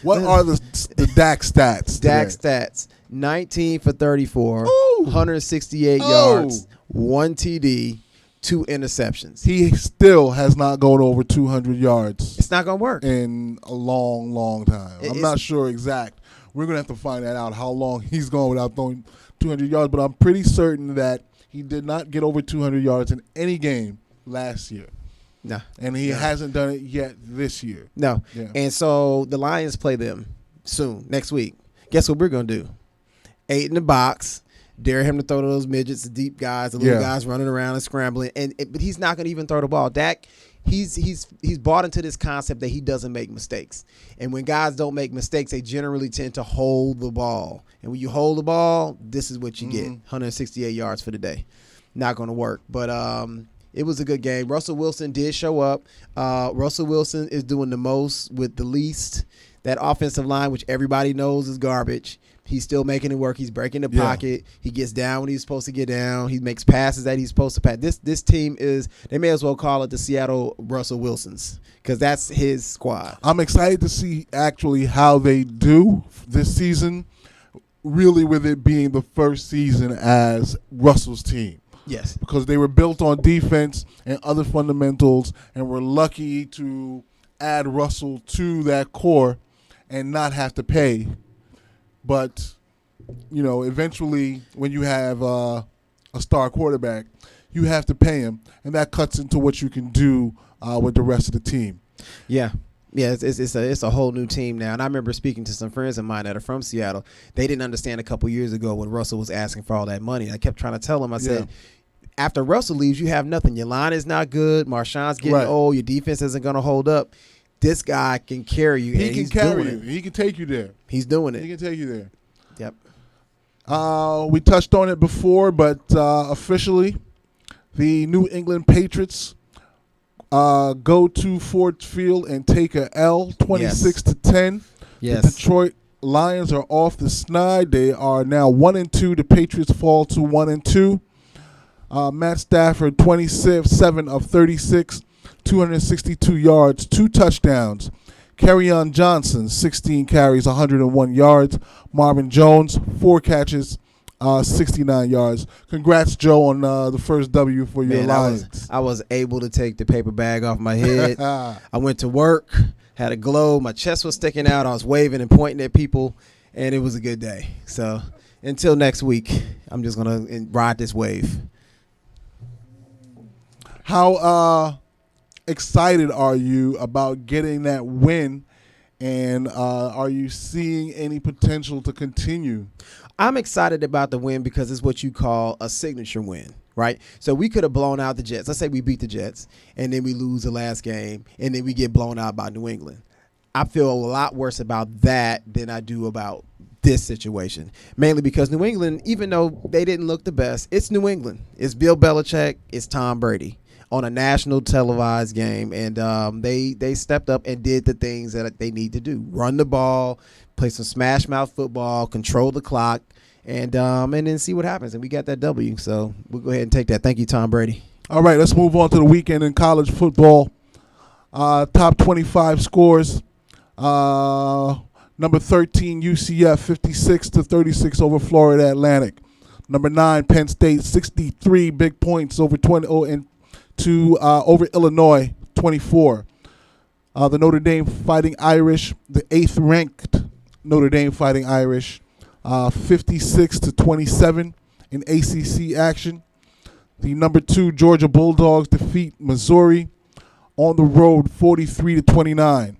What are the Dak stats? Dak stats: 19 for 34, 168 yards, 1 TD, 2 interceptions. He still has not gone over 200 yards. It's not going to work in a long, long time. I'm not sure exact. We're going to have to find that out, how long he's gone without throwing 200 yards. But I'm pretty certain that he did not get over 200 yards in any game last year. No. And he hasn't done it yet this year. No. Yeah. And so the Lions play them soon, next week. Guess what we're going to do? 8 in the box. Dare him to throw to those midgets, the deep guys, the little guys running around and scrambling. But he's not going to even throw the ball. Dak, he's bought into this concept that he doesn't make mistakes. And when guys don't make mistakes, they generally tend to hold the ball. And when you hold the ball, this is what you get. 168 yards for the day. Not going to work. But it was a good game. Russell Wilson did show up. Russell Wilson is doing the most with the least. That offensive line, which everybody knows is garbage, he's still making it work. He's breaking the pocket. He gets down when he's supposed to get down. He makes passes that he's supposed to pass. This team is, they may as well call it the Seattle Russell Wilsons because that's his squad. I'm excited to see actually how they do this season, really with it being the first season as Russell's team. Yes. Because they were built on defense and other fundamentals and were lucky to add Russell to that core and not have to pay. But, eventually when you have a star quarterback, you have to pay him, and that cuts into what you can do with the rest of the team. Yeah. Yeah, it's a whole new team now. And I remember speaking to some friends of mine that are from Seattle. They didn't understand a couple years ago when Russell was asking for all that money. I kept trying to tell them, I said, after Russell leaves, you have nothing. Your line is not good. Marshawn's getting Right. old. Your defense isn't going to hold up. This guy can carry you. He and can he's carry doing you. it. He can take you there. He's doing He it. can take you there. Yep. We touched on it before, but officially, the New England Patriots go to Ford Field and take a L, 26-10. Yes. The Detroit Lions are off the snide. They are now 1-2. The Patriots fall to 1-2. Matt Stafford, 27 of 36, 262 yards, 2 touchdowns. Kerryon Johnson, 16 carries, 101 yards. Marvin Jones, 4 catches, 69 yards. Congrats, Joe, on the first W for your Man, Lions. I was able to take the paper bag off my head. I went to work, had a glow. My chest was sticking out. I was waving and pointing at people, and it was a good day. So until next week, I'm just going to ride this wave. How excited are you about getting that win, and are you seeing any potential to continue? I'm excited about the win because it's what you call a signature win, right? So we could have blown out the Jets. Let's say we beat the Jets, and then we lose the last game, and then we get blown out by New England. I feel a lot worse about that than I do about this situation, mainly because New England, even though they didn't look the best, it's New England. It's Bill Belichick. It's Tom Brady on a national televised game, and they stepped up and did the things that they need to do: run the ball, play some smash mouth football, control the clock, and then see what happens. And we got that W, so we'll go ahead and take that. Thank you, Tom Brady. All right, let's move on to the weekend in college football. Top 25 scores. Number 13, UCF, 56-36 over Florida Atlantic. Number 9, Penn State, 63 big points over 20 over Illinois, 24. The Notre Dame Fighting Irish, the 8th ranked Notre Dame Fighting Irish, 56-27 in ACC action. The number 2 Georgia Bulldogs defeat Missouri on the road, 43-29.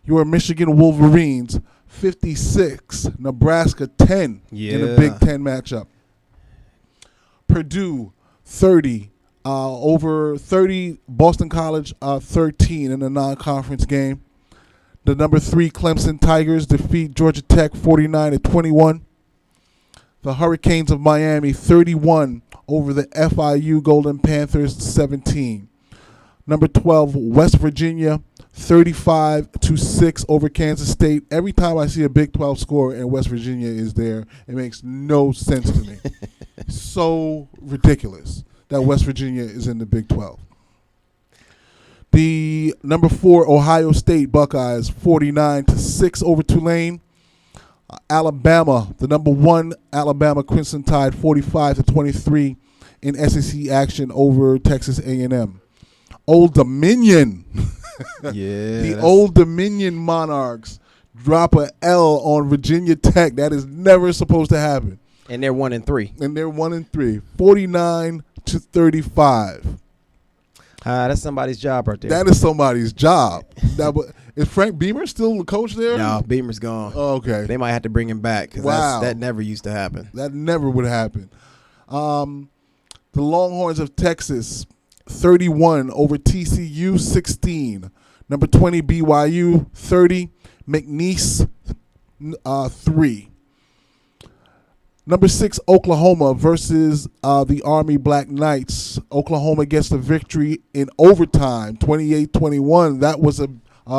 Your Michigan Wolverines, 56, Nebraska 10 in a Big Ten matchup. Purdue 30 over 30, Boston College 13 in a non-conference game. The number 3 Clemson Tigers defeat Georgia Tech 49-21. The Hurricanes of Miami 31 over the FIU Golden Panthers 17. Number 12 West Virginia 35-6 over Kansas State. Every time I see a Big 12 score and West Virginia is there, it makes no sense to me. So ridiculous that West Virginia is in the Big 12. The number 4 Ohio State Buckeyes 49-6 over Tulane. Alabama, the number 1 Alabama Crimson Tide 45-23 in SEC action over Texas A&M. Old Dominion. The Old Dominion Monarchs drop a L on Virginia Tech. That is never supposed to happen. And they're 1-3. And they're 1-3. 49-35. That's somebody's job right there. That is somebody's job. Is Frank Beamer still the coach there? No, Beamer's gone. Oh, okay. They might have to bring him back because that never used to happen. That never would happen. The Longhorns of Texas 31 over TCU 16. Number 20 BYU 30. McNeese 3. Number 6 Oklahoma versus the Army Black Knights. Oklahoma gets the victory in overtime 28-21. That was a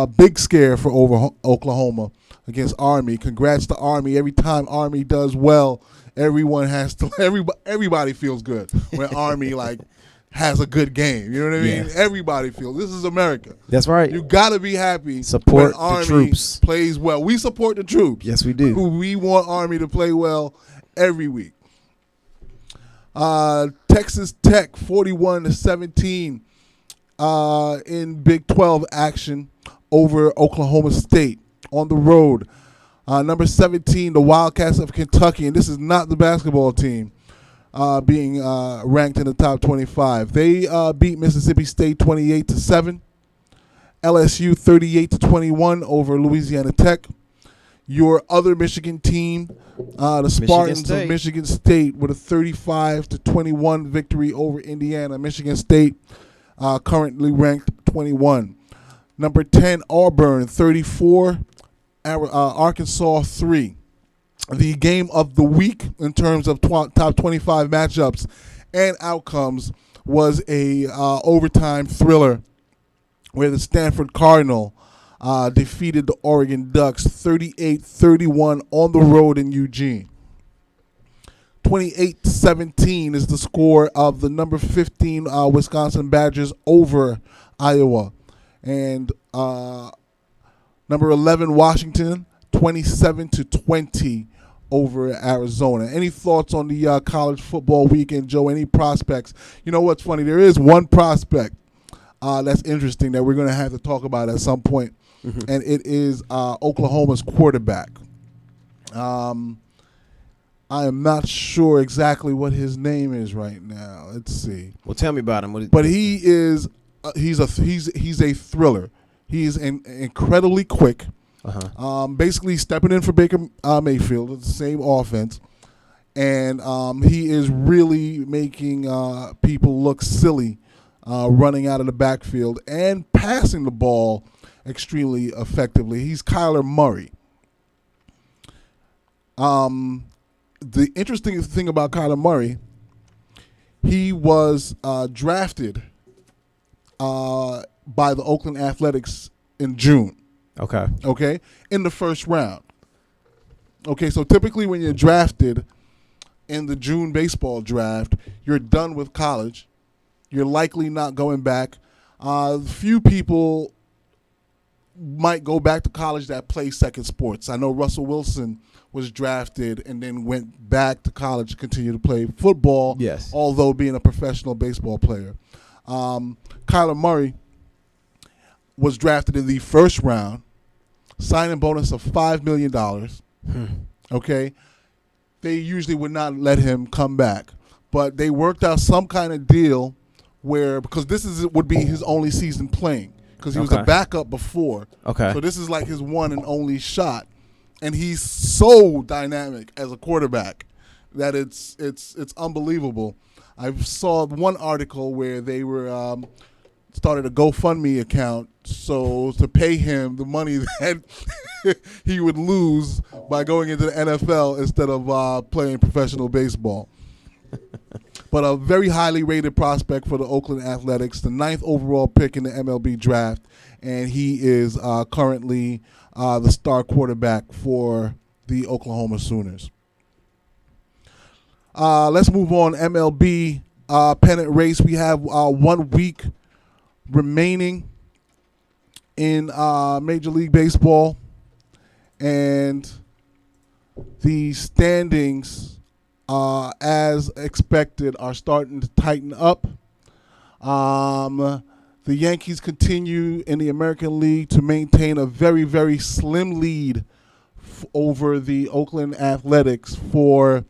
big scare for Oklahoma against Army. Congrats to Army. Every time Army does well, everybody feels good when Army has a good game. You know what I mean? Yeah. Everybody feels. This is America. That's right. You got to be happy Support when Army the troops. plays well. We support the troops. Yes, we do. We want Army to play well every week. Texas Tech 41-17 in Big 12 action over Oklahoma State on the road. Number 17, the Wildcats of Kentucky, and this is not the basketball team being ranked in the top 25. They beat Mississippi State 28-7. LSU 38-21 over Louisiana Tech. your other Michigan team, the Spartans State. of Michigan State, with a 35-21 victory over Indiana. Michigan State currently ranked 21. Number 10, Auburn, 34. Arkansas, 3. The game of the week in terms of top 25 matchups and outcomes was a overtime thriller where the Stanford Cardinal defeated the Oregon Ducks 38-31 on the road in Eugene. 28-17 is the score of the number 15 Wisconsin Badgers over Iowa. And number 11 Washington, 27-20 over Arizona. Any thoughts on the college football weekend, Joe? Any prospects? You know what's funny? There is one prospect that's interesting that we're going to have to talk about at some point, and it is Oklahoma's quarterback. I am not sure exactly what his name is right now. Let's see. Well, tell me about him. But he is he's a thriller. He's incredibly quick. Basically stepping in for Baker Mayfield. It's the same offense. And he is really making people look silly running out of the backfield and passing the ball extremely effectively. He's Kyler Murray. The interesting thing about Kyler Murray, he was drafted by the Oakland Athletics in June. Okay, in the first round. Okay, so typically when you're drafted in the June baseball draft, you're done with college. You're likely not going back. Few people might go back to college that play second sports. I know Russell Wilson was drafted and then went back to college to continue to play football, yes, although being a professional baseball player. Kyler Murray was drafted in the first round, signing bonus of $5 million. Okay? They usually would not let him come back, but they worked out some kind of deal where, because would be his only season playing, because he was a backup before. Okay. So this is like his one and only shot, and he's so dynamic as a quarterback that it's unbelievable. I saw one article where they were started a GoFundMe account so to pay him the money that he would lose by going into the NFL instead of playing professional baseball. But a very highly rated prospect for the Oakland Athletics, the 9th overall pick in the MLB draft, and he is currently the star quarterback for the Oklahoma Sooners. Let's move on. MLB pennant race. We have 1 week remaining in Major League Baseball, and the standings, as expected, are starting to tighten up. The Yankees continue in the American League to maintain a very, very slim lead over the Oakland Athletics for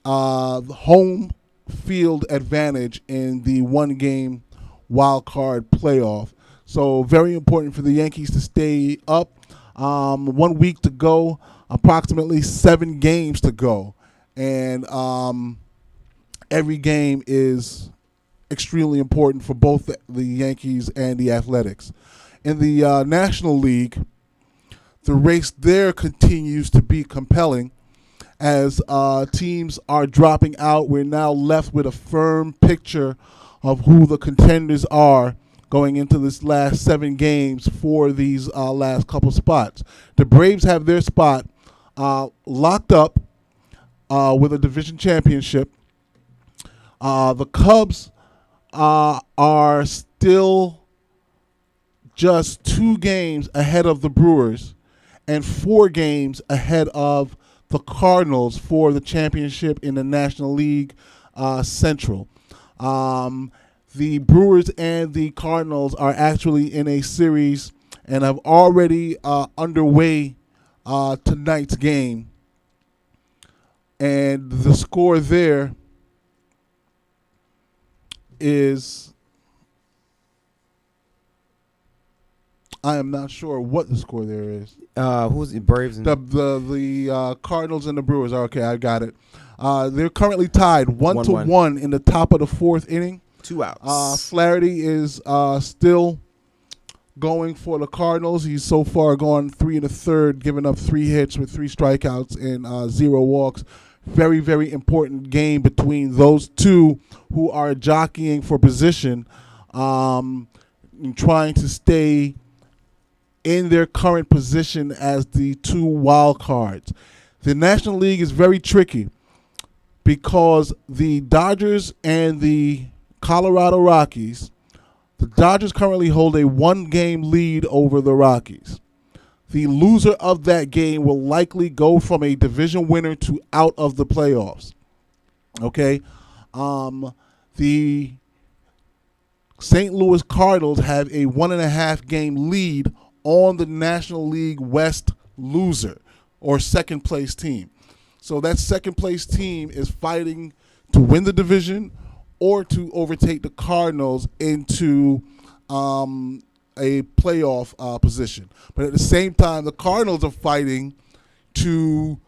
home field advantage in the 1-game wild card playoff. So very important for the Yankees to stay up. 1 week to go, approximately 7 games to go. And every game is extremely important for both the Yankees and the Athletics. In the National League, the race there continues to be compelling as teams are dropping out. We're now left with a firm picture of who the contenders are going into this last 7 games for these last couple spots. The Braves have their spot locked up with a division championship. The Cubs are still just 2 games ahead of the Brewers and 4 games ahead of the Cardinals for the championship in the National League Central. The Brewers and the Cardinals are actually in a series and have already underway tonight's game. And the score there is I am not sure what the score there is. Who's the Braves? And The Cardinals and the Brewers are okay. I got it. They're currently tied 1-1 1-1. in the top of the fourth inning. 2 outs. Flaherty is still going for the Cardinals. He's so far gone 3 1/3, giving up 3 hits with 3 strikeouts and 0 walks. Very, very important game between those two who are jockeying for position, and trying to stay in their current position as the 2 wild cards. The National League is very tricky because the Dodgers and the Colorado Rockies, the Dodgers currently hold a 1-game lead over the Rockies. The loser of that game will likely go from a division winner to out of the playoffs. Okay? The St. Louis Cardinals have a 1.5 game lead on the National League West loser or second place team. So that second place team is fighting to win the division or to overtake the Cardinals into a playoff position. But at the same time, the Cardinals are fighting to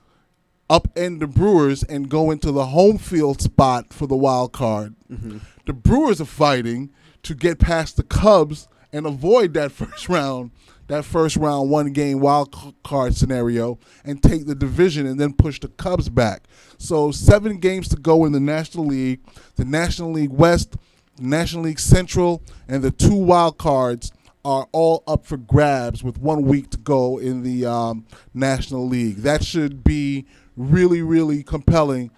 upend the Brewers and go into the home field spot for the wild card. Mm-hmm. The Brewers are fighting to get past the Cubs and avoid that first round 1-game wild card scenario and take the division and then push the Cubs back. So 7 games to go in the National League, the National League West, the National League Central, and the 2 wild cards are all up for grabs with 1 week to go in the National League. That should be really, really compelling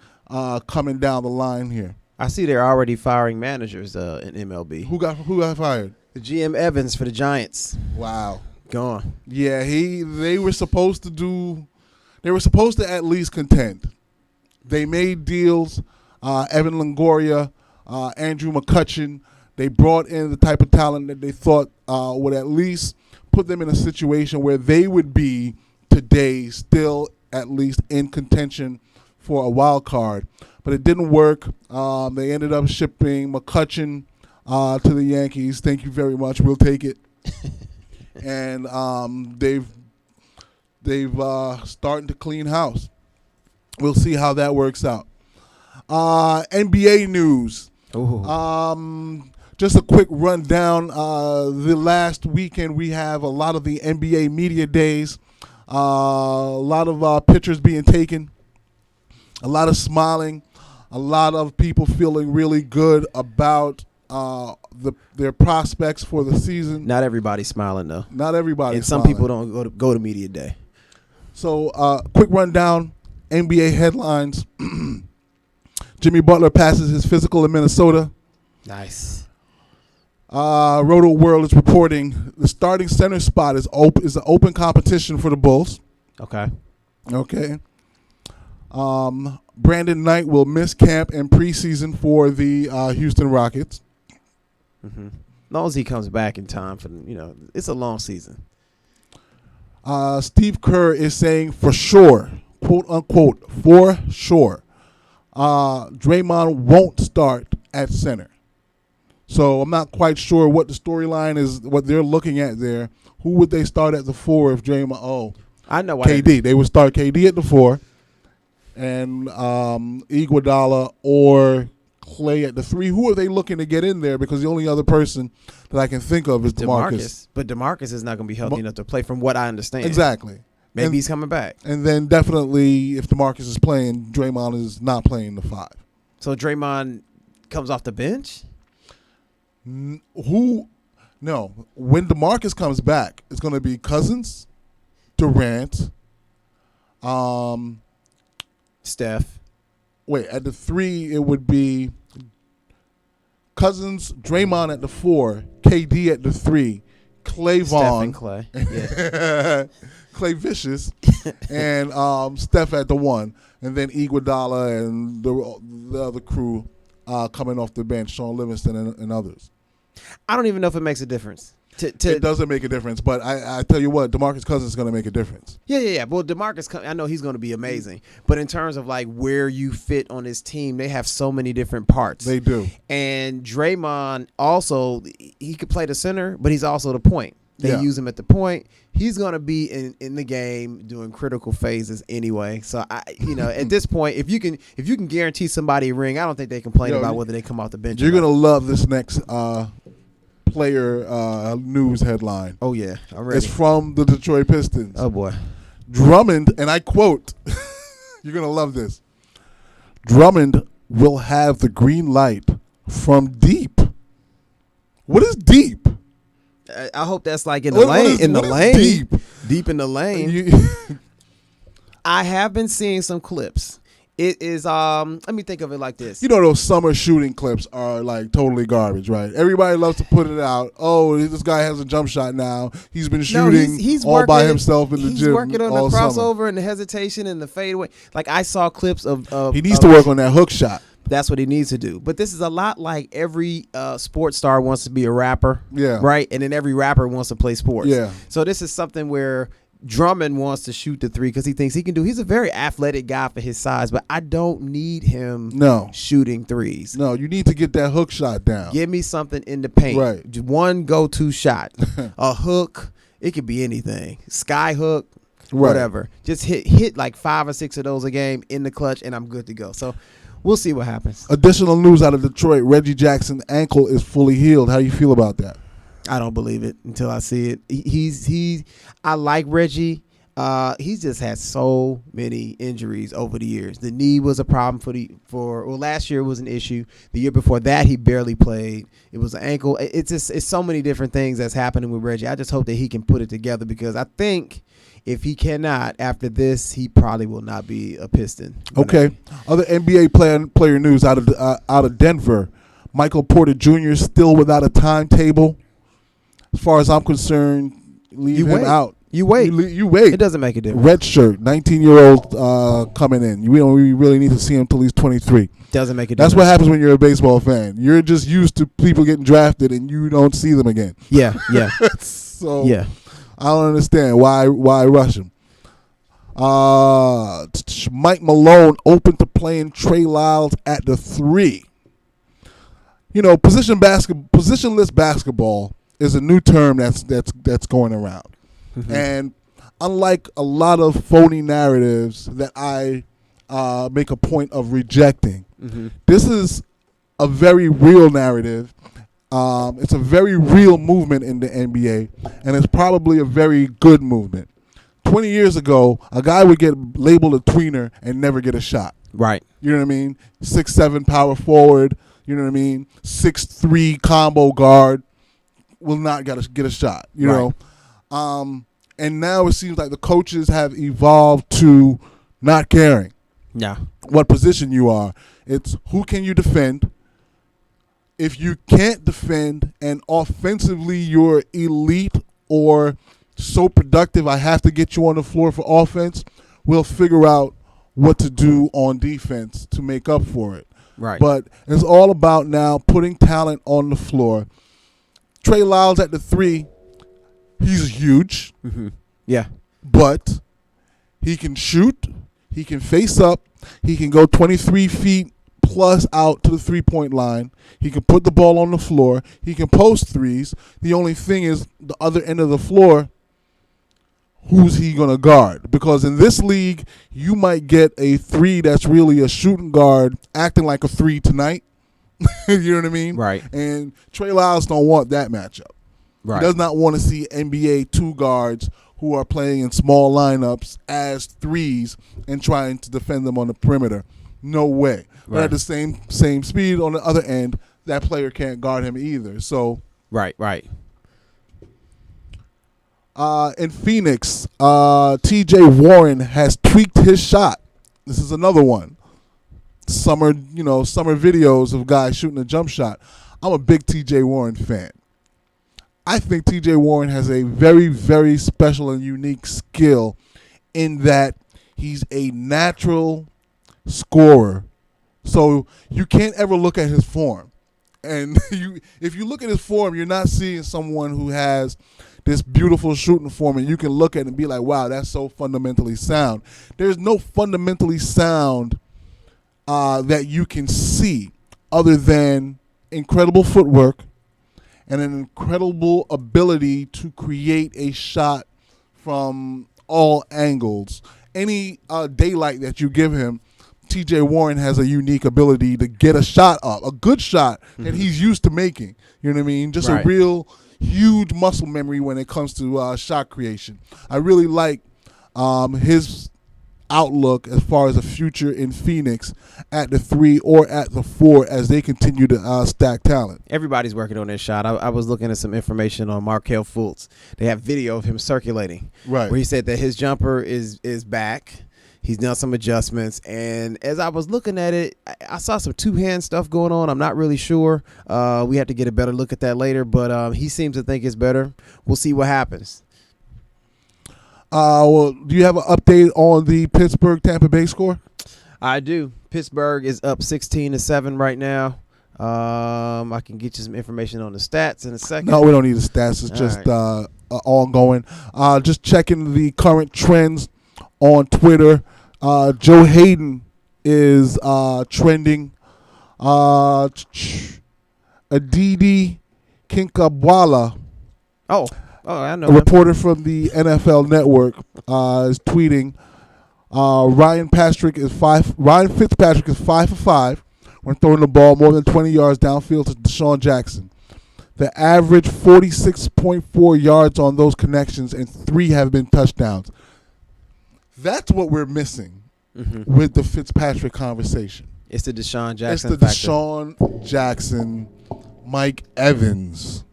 coming down the line here. I see they're already firing managers in MLB. Who got fired? The GM Evans for the Giants. Wow. Gone. Yeah, they were supposed to at least contend. They made deals, Evan Longoria, Andrew McCutchen. They brought in the type of talent that they thought would at least put them in a situation where they would be today still at least in contention for a wild card. But it didn't work. They ended up shipping McCutchen to the Yankees. Thank you very much. We'll take it. And they've starting to clean house. We'll see how that works out. NBA news. Just a quick rundown. The last weekend we have a lot of the NBA media days. A lot of pictures being taken. A lot of smiling. A lot of people feeling really good about their prospects for the season. Not everybody's smiling though. Not everybody. And some people don't go to media day. So, quick rundown. NBA headlines. Jimmy Butler passes his physical in Minnesota. Nice. Roto World is reporting the starting center spot is an open competition for the Bulls. Okay. Brandon Knight will miss camp and preseason for the Houston Rockets. Mm-hmm. As long as he comes back in time for it's a long season. Steve Kerr is saying for sure, quote unquote, for sure, Draymond won't start at center. So I'm not quite sure what the storyline is, what they're looking at there. Who would they start at the 4 if Draymond? I know why. KD. They would start KD at the 4, and Iguodala or Clay at the 3. Who are they looking to get in there? Because the only other person that I can think of is DeMarcus. But DeMarcus is not going to be healthy enough to play, from what I understand. Exactly. Maybe he's coming back. And then definitely, if DeMarcus is playing, Draymond is not playing the 5. So Draymond comes off the bench? No. When DeMarcus comes back, it's going to be Cousins, Durant, Steph. Wait, at the 3, it would be Cousins, Draymond at the 4, KD at the 3, Clay Vaughn, Steph and Clay. Yeah. Clay Vicious, and Steph at the 1, and then Iguodala and the other crew coming off the bench, Sean Livingston and others. I don't even know if it makes a difference. It doesn't make a difference, but I tell you what, DeMarcus Cousins is going to make a difference. Yeah. Well, DeMarcus, I know he's going to be amazing, but in terms of like where you fit on his team, they have so many different parts. They do. And Draymond also, he could play the center, but he's also the point. They Yeah. use him at the point. He's going to be in the game doing critical phases anyway. So at this point, if you can guarantee somebody a ring, I don't think they complain Yo, about whether they come off the bench. You're or not. gonna love this next player news headline. Oh yeah, I'm ready. It's from the Detroit Pistons. Oh boy. Drummond, and I quote, you're going to love this. Drummond will have the green light from deep. What is deep? I hope that's like in the What lane. is- In the what is lane, deep? deep in the lane. You- I have been seeing some clips. It is let me think of it like this. You know those summer shooting clips are like totally garbage, right? Everybody loves to put it out. Oh, this guy has a jump shot now. He's been shooting he's all working, by himself in the he's gym working on all the crossover summer. and the hesitation and the fadeaway. Like I saw clips of He needs to work on that hook shot. That's what he needs to do. But this is a lot like every sports star wants to be a rapper, Yeah. right? And then every rapper wants to play sports. Yeah. So this is something where Drummond wants to shoot the three because he thinks he can do. He's a very athletic guy for his size, but I don't need him No. shooting threes. No, you need to get that hook shot down. Give me something in the paint. Right. Just one go-to shot, a hook. It could be anything. Sky hook, Right. whatever. Just hit like 5 or 6 of those a game in the clutch, and I'm good to go. So we'll see what happens. Additional news out of Detroit: Reggie Jackson's ankle is fully healed. How you feel about that? I don't believe it until I see it. I like Reggie. He's just had so many injuries over the years. The knee was a problem for last year it was an issue. The year before that he barely played. It was an ankle. It's so many different things that's happening with Reggie. I just hope that he can put it together because I think if he cannot after this, he probably will not be a Piston. Okay. Other NBA player news out of Denver: Michael Porter Jr. still without a timetable. As far as I'm concerned, leave You him wait. out. You wait. You wait. It doesn't make a difference. Red shirt, 19-year-old coming in. We don't really need to see him until he's 23. Doesn't make a difference. That's what happens when you're a baseball fan. You're just used to people getting drafted and you don't see them again. Yeah. So Yeah. I don't understand why rush him. Mike Malone open to playing Trey Lyles at the 3. You know, positionless basketball is a new term that's going around. Mm-hmm. And unlike a lot of phony narratives that I make a point of rejecting, Mm-hmm. this is a very real narrative. It's a very real movement in the NBA, and it's probably a very good movement. 20 years ago, a guy would get labeled a tweener and never get a shot. Right. You know what I mean? 6'7" power forward. You know what I mean? 6'3" combo guard will not get a shot. You Right. know, and now it seems like the coaches have evolved to not caring Yeah. what position you are. It's who can you defend. If you can't defend and offensively you're elite or so productive, I have to get you on the floor for offense, we'll figure out what to do on defense to make up for it. Right. But it's all about now putting talent on the floor. Trey Lyles at the 3, he's huge, Mm-hmm. Yeah. but he can shoot, he can face up, he can go 23 feet plus out to the three-point line. He can put the ball on the floor. He can post threes. The only thing is the other end of the floor, who's he going to guard? Because in this league, you might get a 3 that's really a shooting guard acting like a 3 tonight. You know what I mean? Right. And Trey Lyles don't want that matchup. Right. He does not want to see NBA 2 guards who are playing in small lineups as 3s and trying to defend them on the perimeter. No way. But Right. at the same speed on the other end, that player can't guard him either. So Right. in Phoenix, T.J. Warren has tweaked his shot. This is another one. Summer videos of guys shooting a jump shot. I'm a big T.J. Warren fan. I think T.J. Warren has a very, very special and unique skill in that he's a natural scorer. So you can't ever look at his form. And if you look at his form, you're not seeing someone who has this beautiful shooting form and you can look at it and be like, wow, that's so fundamentally sound. There's no fundamentally sound that you can see other than incredible footwork and an incredible ability to create a shot from all angles. Any daylight that you give him, TJ Warren has a unique ability to get a shot up, a good shot that he's used to making. You know what I mean? Just a real huge muscle memory when it comes to shot creation. I really like his outlook as far as a future in Phoenix at the 3 or at the 4 as they continue to stack talent. Everybody's working on their shot. I was looking at some information on Markelle Fultz. They have video of him circulating, right, where he said that his jumper is back. He's done some adjustments, and as I was looking at it, I saw some two-hand stuff going on. I'm not really sure. We have to get a better look at that later, but he seems to think it's better. We'll see what happens. Well, do you have an update on the Pittsburgh-Tampa Bay score? I do. Pittsburgh is up 16-7 right now. I can get you some information on the stats in a second. No, we don't need the stats. It's just ongoing. Just checking the current trends on Twitter. Joe Hayden is trending. Aditi Kinkabwala. Oh, I know. A reporter from the NFL Network is tweeting. Ryan Fitzpatrick is 5 for 5 when throwing the ball more than 20 yards downfield to Deshaun Jackson. The average 46.4 yards on those connections, and 3 have been touchdowns. That's what we're missing with the Fitzpatrick conversation. It's the Deshaun Jackson It's the factor. Deshaun Jackson, Mike Evans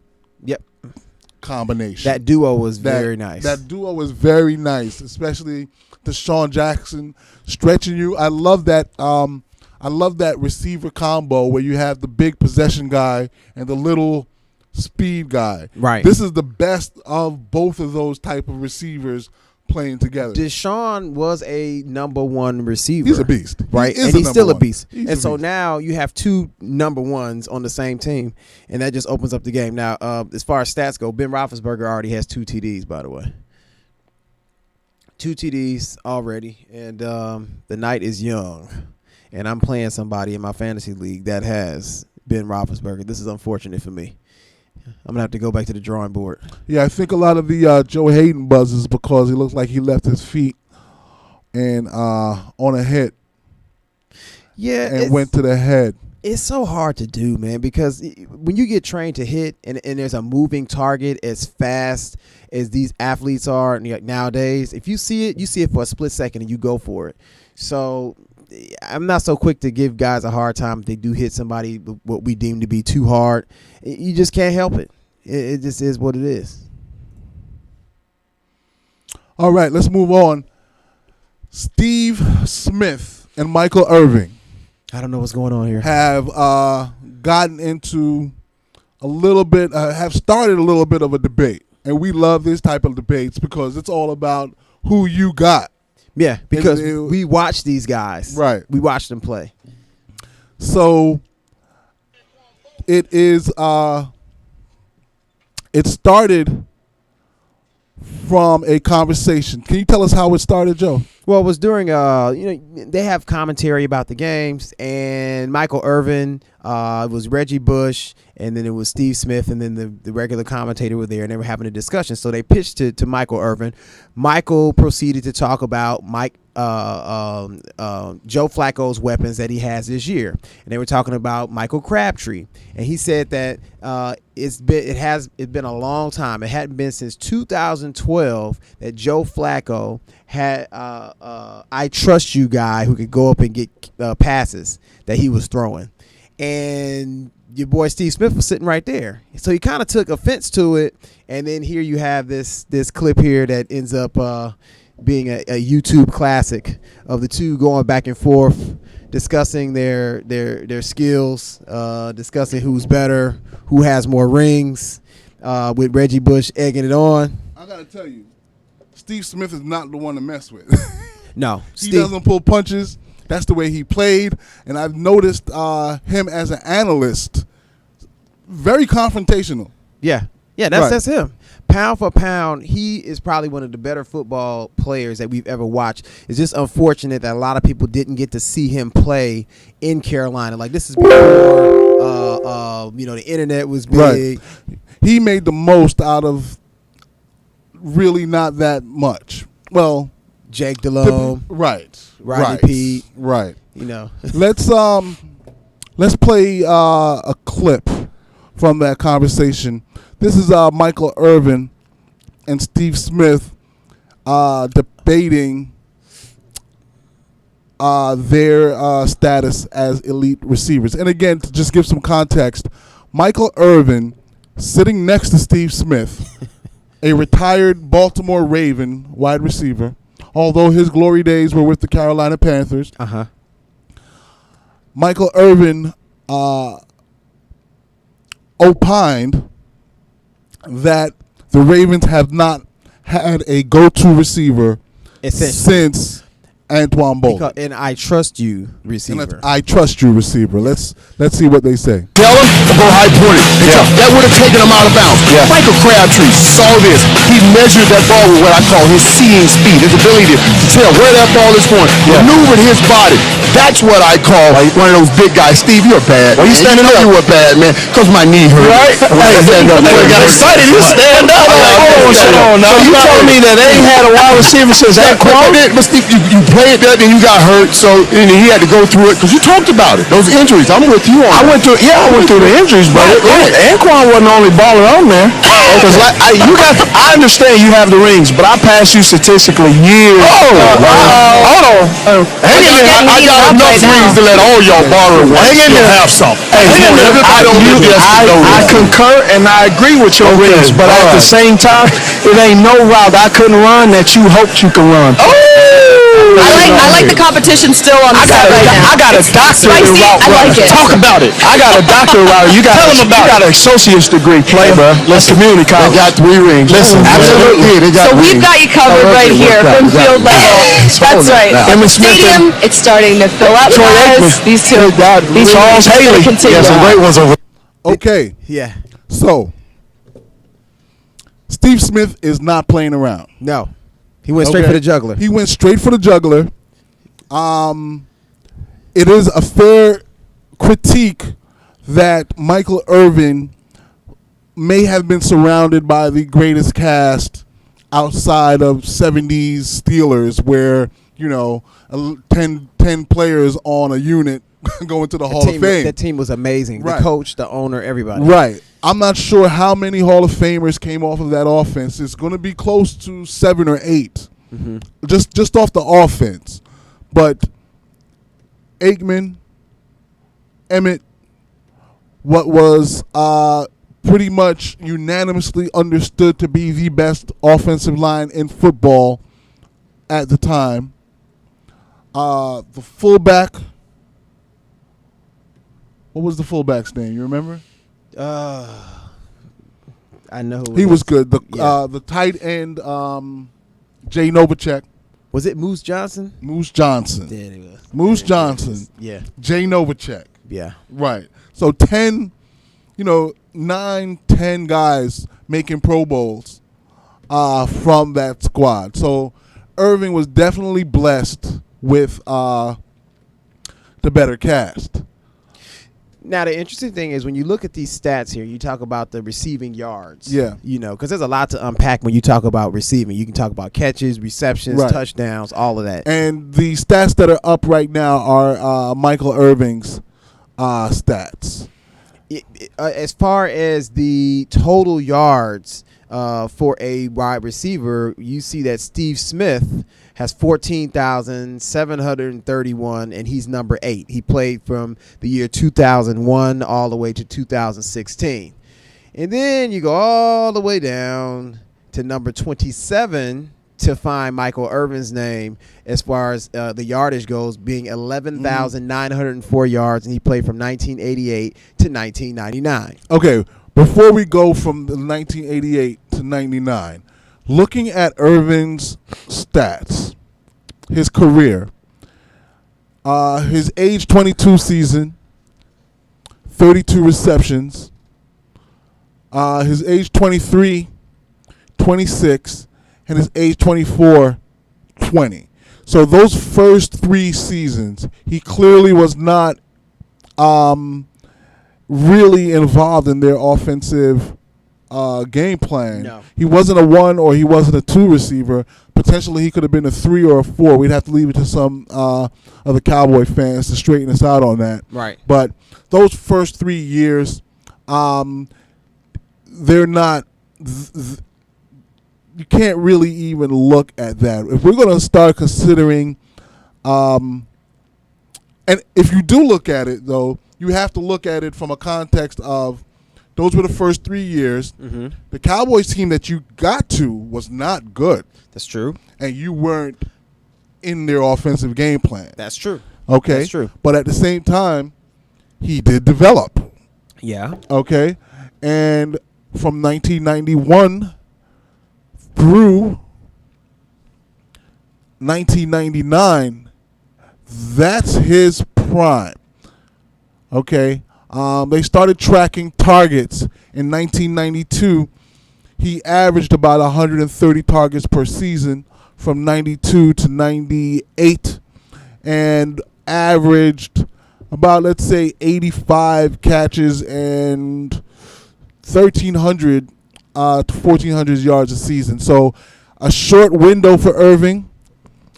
combination. That duo was very nice. That duo was very nice, especially Deshaun Jackson stretching you. I love that. I love that receiver combo where you have the big possession guy and the little speed guy. Right. This is the best of both of those type of receivers playing together. Deshaun was a number 1 receiver. He's a beast. Right? And he's still a beast. And so now you have 2 number 1s on the same team, and that just opens up the game. Now, as far as stats go, Ben Roethlisberger already has 2 TDs, by the way. 2 TDs already, and the night is young. And I'm playing somebody in my fantasy league that has Ben Roethlisberger. This is unfortunate for me. I'm going to have to go back to the drawing board. Yeah, I think a lot of the Joe Hayden buzz is because he looks like he left his feet and on a hit. Yeah, and went to the head. It's so hard to do, man, because when you get trained to hit and there's a moving target as fast as these athletes are nowadays, if you see it for a split second and you go for it. So I'm not so quick to give guys a hard time if they do hit somebody what we deem to be too hard. You just can't help it. It just is what it is. All right, let's move on. Steve Smith and Michael Irvin. I don't know what's going on here. Have gotten into a little bit, have started a little bit of a debate. And we love this type of debates because it's all about who you got. Yeah, because we watch these guys. Right. We watch them play. So it is, it started from a conversation. Can you tell us how it started, Joe? Well, it was during, they have commentary about the games, and Michael Irvin, it was Reggie Bush, and then it was Steve Smith, and then the regular commentator were there, and they were having a discussion. So they pitched to Michael Irvin. Michael proceeded to talk about Joe Flacco's weapons that he has this year, and they were talking about Michael Crabtree, and he said that it's been a long time. It hadn't been since 2012 that Joe Flacco had I trust you guy who could go up and get passes that he was throwing, and your boy Steve Smith was sitting right there. So he kind of took offense to it, and then here you have this clip here that ends up being a YouTube classic of the two going back and forth, discussing their skills, discussing who's better, who has more rings, with Reggie Bush egging it on. I got to tell you, Steve Smith is not the one to mess with. No. He doesn't pull punches. That's the way he played. And I've noticed him as an analyst, very confrontational. Yeah, that's him. Pound for pound, he is probably one of the better football players that we've ever watched. It's just unfortunate that a lot of people didn't get to see him play in Carolina. Like, this is before, the internet was big. Right. he made the most out of really not that much. Well, Jake Delhomme, right, Rodney right, Peete. right. you know. Let's play a clip from that conversation. This is Michael Irvin and Steve Smith debating their status as elite receivers. And again, to just give some context, Michael Irvin sitting next to Steve Smith, a retired Baltimore Raven wide receiver, although his glory days were with the Carolina Panthers. Uh-huh. Michael Irvin opined that the Ravens have not had a go-to receiver since Antoine Bolden. And I trust you, And receiver. I trust you, receiver. Let's see what they say. Tell him to go high pointed. Yeah. That would have taken him out of bounds. Yeah. Michael Crabtree saw this. He measured that ball with what I call his seeing speed, his ability to tell where that ball is going, maneuvered his body. That's what I call one of those big guys. Steve, you're bad. Well, you standing up? You were bad, man, because my knee hurt. Right? Hey, stand up. I got excited. You stand up. Hold on. So you telling me that they ain't had a wide receiver since Antoine? But Steve, you played that, then you got hurt, so and he had to go through it because you talked about it. Those injuries. I'm with you on. I went through the injuries, but Antoine wasn't the only baller on there. Because I understand you have the rings, but I passed you statistically years. Hold on. Hang in there. I got enough rings to let all y'all borrow one. Hang in there. Have some. I concur and I agree with your rings, but at the same time, it ain't no route I couldn't run that you hoped you could run. I like the competition still on the side right now. I got a doctorate in route running. I like it. Talk about it. I got a doctorate route. You got an associate's degree. Play, bro. Let's communicate. They got 3 rings. Listen, absolutely. So we've got you covered right here from field level. That's right. Stadium, it's starting to fill up, guys. These two. Charles Haley. Yeah, some great ones over. Okay, Yeah. so Steve Smith is not playing around. No. He went straight for the juggler. He went straight for the juggler. It is a fair critique that Michael Irvin may have been surrounded by the greatest cast outside of 70s Steelers, where, 10 players on a unit going to the Hall of Fame. That team was amazing. Right. The coach, the owner, everybody. Right. I'm not sure how many Hall of Famers came off of that offense. It's going to be close to 7 or 8, just off the offense. But Aikman, Emmett, what was pretty much unanimously understood to be the best offensive line in football at the time. The fullback. What was the fullback's name? You remember? I know who He was good. The tight end, Jay Novacek. Was it Moose Johnson? Moose Johnson. Yeah, it was. Moose Johnson. Yeah. Jay Novacek. Yeah. Right. So 10, 9, 10 guys making Pro Bowls from that squad. So Irving was definitely blessed with the better cast. Now, the interesting thing is when you look at these stats here, you talk about the receiving yards. Yeah. Because there's a lot to unpack when you talk about receiving. You can talk about catches, receptions, touchdowns, all of that. And the stats that are up right now are Michael Irving's stats. As far as the total yards for a wide receiver, you see that Steve Smith has 14,731, and he's number 8. He played from the year 2001 all the way to 2016. And then you go all the way down to number 27 to find Michael Irvin's name as far as the yardage goes, being 11,904 yards, and he played from 1988 to 1999. Okay, before we go from the 1988 to 99, looking at Irvin's stats, his career, his age 22 season, 32 receptions, his age 23, 26, and his age 24, 20. So those first 3 seasons, he clearly was not really involved in their offensive game plan. No. He wasn't a 1 or he wasn't a 2 receiver. Potentially, he could have been a 3 or a 4. We'd have to leave it to some other Cowboy fans to straighten us out on that. Right. But those first 3 years, they're not. You can't really even look at that. If we're going to start considering, and if you do look at it, though, you have to look at it from a context of those were the first 3 years. Mm-hmm. The Cowboys team that you got to was not good, That's true. and you weren't in their offensive game plan. That's true. Okay? That's true. But at the same time, he did develop. Yeah. Okay? And from 1991 through 1999, that's his prime. Okay? They started tracking targets in 1992. He averaged about 130 targets per season from 92 to 98 and averaged about, let's say, 85 catches and 1,300 to 1,400 yards a season. So a short window for Irving,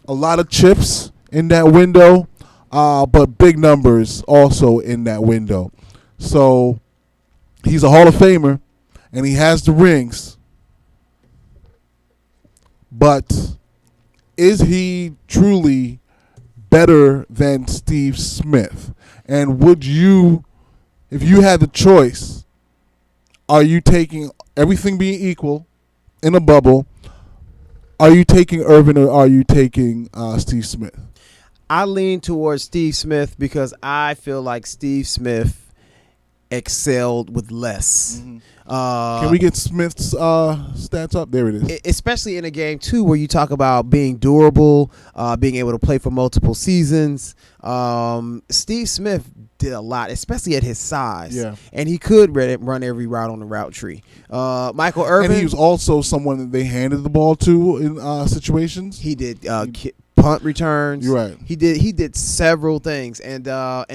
a lot of chips in that window, but big numbers also in that window. So he's a Hall of Famer, and he has the rings. But is he truly better than Steve Smith? And would you, if you had the choice, are you taking everything being equal in a bubble? Are you taking Irvin or are you taking Steve Smith? I lean towards Steve Smith because I feel like Steve Smith excelled with less. Mm-hmm. Can we get Smith's stats up? There it is. Especially in a game, too, where you talk about being durable, being able to play for multiple seasons. Steve Smith did a lot, especially at his size. Yeah. And he could run every route on the route tree. Michael Irvin. And he was also someone that they handed the ball to in situations. He did punt returns. You're right. He did several things, and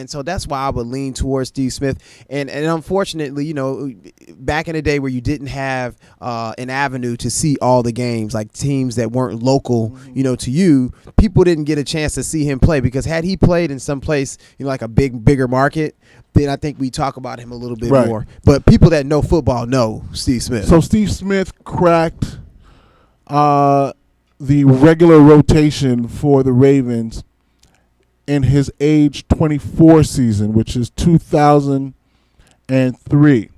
so that's why I would lean towards Steve Smith. And unfortunately, you know, back in the day where you didn't have an avenue to see all the games, like teams that weren't local, you know, to you, people didn't get a chance to see him play, because had he played in some place, you know, like a bigger market, then I think we talk about him a little bit more. But people that know football know Steve Smith. So Steve Smith cracked the regular rotation for the Ravens in his age 24 season, which is 2003,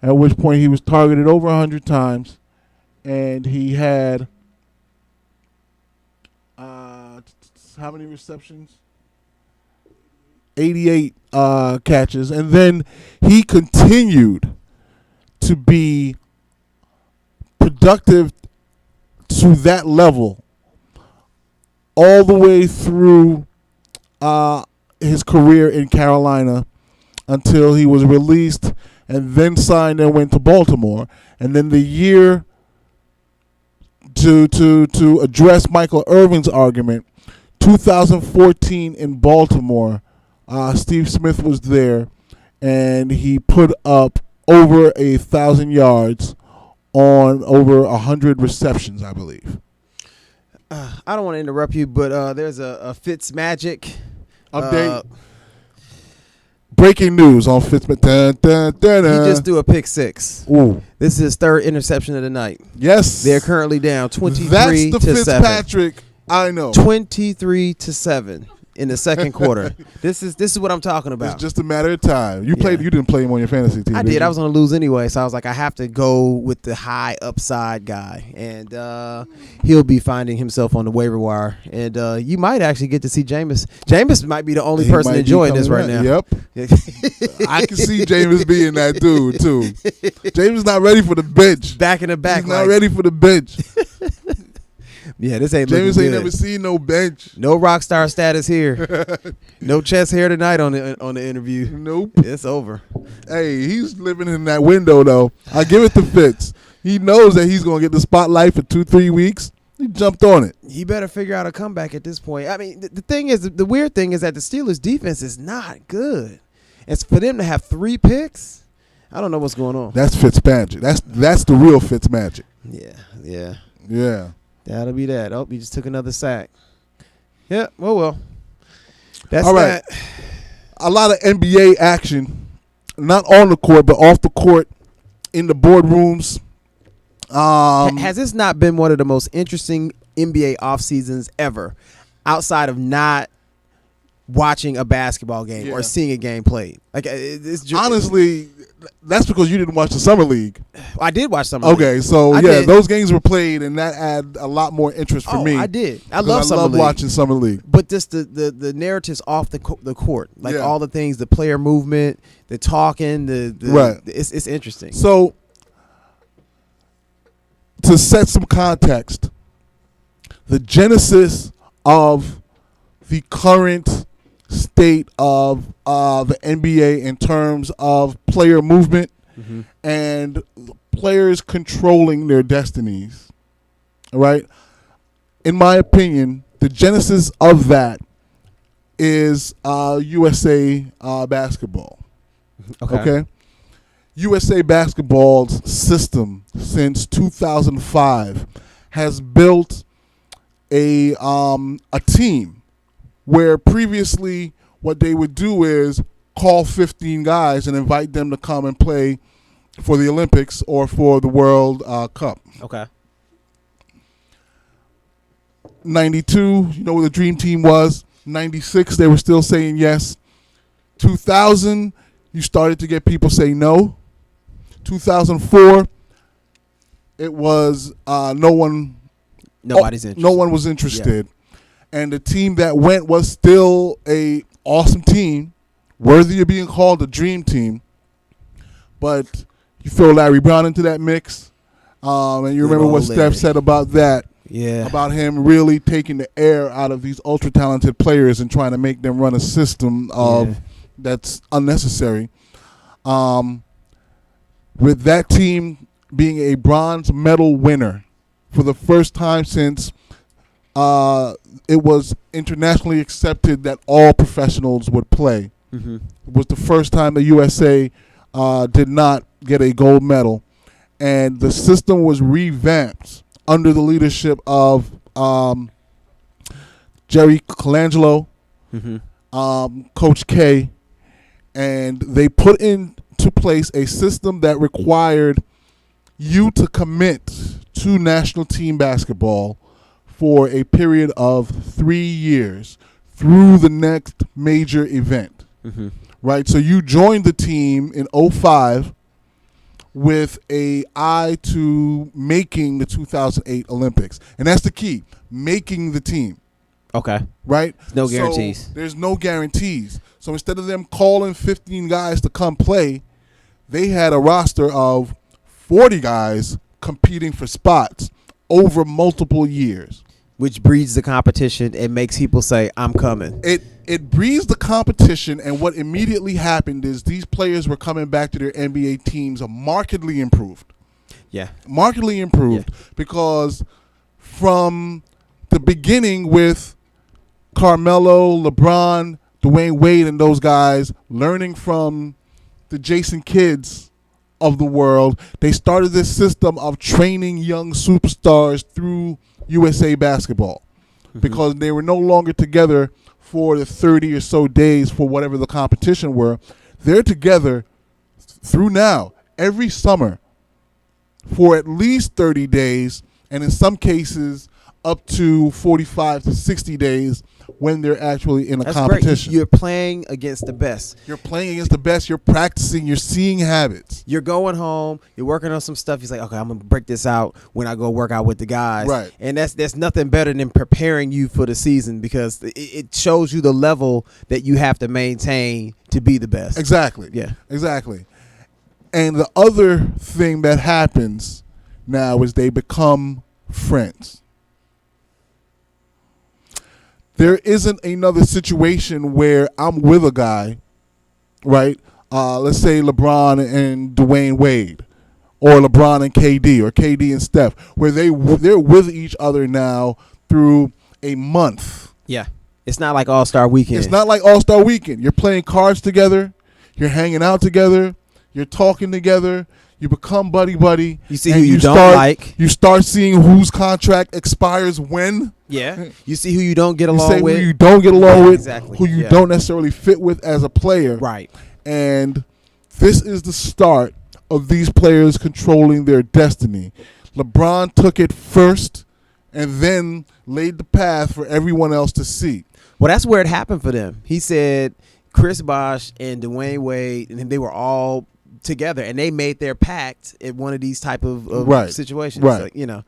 at which point he was targeted over 100 times, and he had how many receptions? 88 catches, and then he continued to be productive to that level all the way through his career in Carolina until he was released and then signed and went to Baltimore. And then the year to address Michael Irvin's argument, 2014 in Baltimore, Steve Smith was there, and he put up over 1,000 yards on over 100 receptions, I believe. I don't want to interrupt you, but there's a Fitzmagic update. Breaking news on Fitzmagic. He just threw a pick six. Ooh. This is his third interception of the night. Yes. They're currently down 23 That's the to 7. Fitzpatrick I know. 23 to 7 in the second quarter. This is what I'm talking about. It's just a matter of time. You didn't play him on your fantasy team. I did. I was going to lose anyway, so I was like, I have to go with the high upside guy, and he'll be finding himself on the waiver wire. And you might actually get to see Jameis. Jameis might be the only person enjoying this right now. Yep. I can see Jameis being that dude too. Jameis not ready for the bench. Back in the back. He's not ready for the bench. Yeah, this ain't Jameis looking ain't good. never seen no bench. No rock star status here. No chest hair tonight on the interview. Nope. It's over. Hey, he's living in that window though. I give it to Fitz. He knows that he's gonna get the spotlight for 2-3 weeks. He jumped on it. He better figure out a comeback at this point. I mean, the thing is, the weird thing is that the Steelers' defense is not good. It's for them to have 3 picks. I don't know what's going on. That's Fitzmagic. That's the real Fitzmagic. Yeah. Yeah. That'll be that. Oh, he just took another sack. Yeah, well. That's all right. that. A lot of NBA action, not on the court, but off the court, in the boardrooms. Has this not been one of the most interesting NBA off seasons ever, outside of not watching a basketball game or seeing a game played? Like, honestly, that's because you didn't watch the Summer League. I did watch Summer League. Okay, so I did. those games were played, and that had a lot more interest for me. I did. I love Summer League. Watching Summer League. But just the narratives off the court, like all the things, the player movement, the talking, right. It's interesting. So, to set some context, the genesis of the current state of the NBA in terms of player movement and players controlling their destinies, right? In my opinion, the genesis of that is USA basketball. Okay? USA basketball's system since 2005 has built a team where previously what they would do is call 15 guys and invite them to come and play for the Olympics or for the World Cup. Okay. 92, you know what the dream team was. 96, they were still saying yes. 2000, you started to get people say no. 2004, it was nobody's interested. No one was interested. Yeah. And the team that went was still a awesome team, worthy of being called a dream team. But you throw Larry Brown into that mix, and you remember what Steph said about that. Yeah. About him really taking the air out of these ultra talented players and trying to make them run a system that's unnecessary. With that team being a bronze medal winner for the first time since it was internationally accepted that all professionals would play. Mm-hmm. It was the first time the USA did not get a gold medal. And the system was revamped under the leadership of Jerry Colangelo, Coach K, and they put into place a system that required you to commit to national team basketball for a period of 3 years through the next major event. Mm-hmm. Right? So you joined the team in 2005 with a eye to making the 2008 Olympics. And that's the key, making the team. Okay. Right? No guarantees. So there's no guarantees. So instead of them calling 15 guys to come play, they had a roster of 40 guys competing for spots over multiple years. Which breeds the competition and makes people say, I'm coming. It breeds the competition, and what immediately happened is these players were coming back to their NBA teams markedly improved. Yeah. Markedly improved because from the beginning with Carmelo, LeBron, Dwayne Wade, and those guys learning from the Jason Kidds of the world, they started this system of training young superstars through USA basketball because they were no longer together for the 30 or so days for whatever the competition were. They're together through now every summer for at least 30 days, and in some cases up to 45 to 60 days when they're actually in a competition. Great. You're playing against the best. You're playing against the best. You're practicing. You're seeing habits. You're going home. You're working on some stuff. He's like, okay, I'm going to break this out when I go work out with the guys. Right. And that's nothing better than preparing you for the season because it shows you the level that you have to maintain to be the best. Exactly. Yeah. Exactly. And the other thing that happens now is they become friends. There isn't another situation where I'm with a guy, right? Let's say LeBron and Dwayne Wade, or LeBron and KD, or KD and Steph, where they're with each other now through a month. Yeah. It's not like All-Star Weekend. It's not like All-Star Weekend. You're playing cards together. You're hanging out together. You're talking together. You become buddy. You see and who you don't like. You start seeing whose contract expires when. Yeah. You see who you don't get You along say with. who you don't get along with. Exactly. Who you Yeah. don't necessarily fit with as a player. Right. And this is the start of these players controlling their destiny. LeBron took it first and then laid the path for everyone else to see. Well, that's where it happened for them. He said Chris Bosh and Dwayne Wade, and they were all together, and they made their pact at one of these type of Right. situations. Right. So, you know,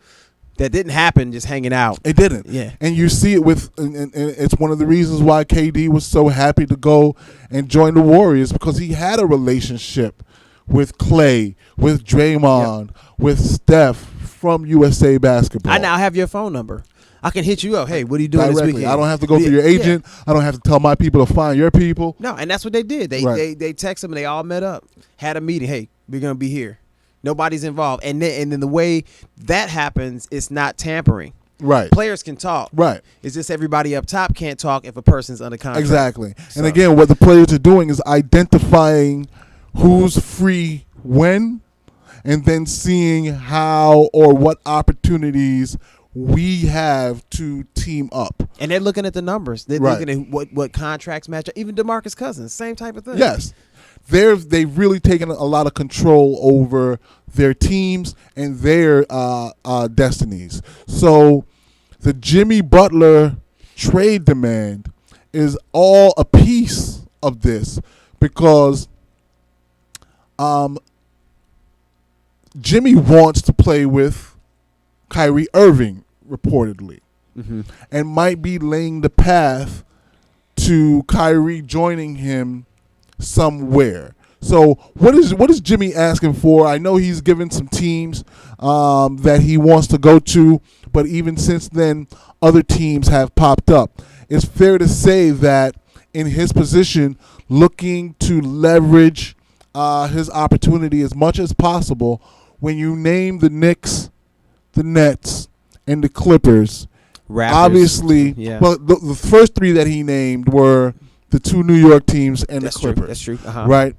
that didn't happen just hanging out. It didn't. Yeah. And you see it with, and it's one of the reasons why KD was so happy to go and join the Warriors, because he had a relationship with Clay, with Draymond, with Steph from USA Basketball. I now have your phone number. I can hit you up. Hey, what are you doing this Directly. weekend? I don't have to go through your agent. I don't have to tell my people to find your people. No, and that's what they did. They texted them and they all met up, had a meeting. Hey, we're gonna be here. Nobody's involved, and then the way that happens, it's not tampering. Right. Players can talk. Right. It's just everybody up top can't talk if a person's under contract. Exactly. So- And again, what the players are doing is identifying who's free when, and then seeing how or what opportunities we have to team up. And they're looking at the numbers. They're Right. looking at what contracts match up. Even DeMarcus Cousins, same type of thing. Yes. They've really taken a lot of control over their teams and their destinies. So the Jimmy Butler trade demand is all a piece of this, because Jimmy wants to play with Kyrie Irving, reportedly, and might be laying the path to Kyrie joining him somewhere. So what is Jimmy asking for? I know he's given some teams that he wants to go to, but even since then, other teams have popped up. It's fair to say that in his position, looking to leverage his opportunity as much as possible, when you name the Knicks, the Nets, and the Clippers, Raptors. obviously, Yeah. well, the first three that he named were the two New York teams and That's the true. Clippers. That's true. Uh-huh. Right?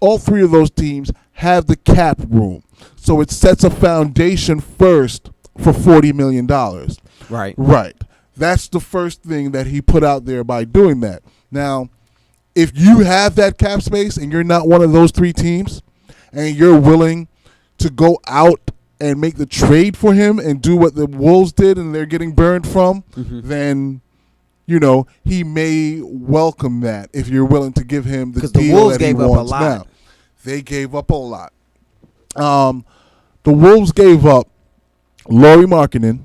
All three of those teams have the cap room. So it sets a foundation first for $40 million. Right. Right. That's the first thing that he put out there by doing that. Now, if you have that cap space and you're not one of those three teams, and you're willing to go out and make the trade for him and do what the Wolves did and they're getting burned from, then, you know, he may welcome that if you're willing to give him the 'Cause the deal Wolves that he gave up a wants lot. now. They gave up a lot. The Wolves gave up Lauri Markkanen,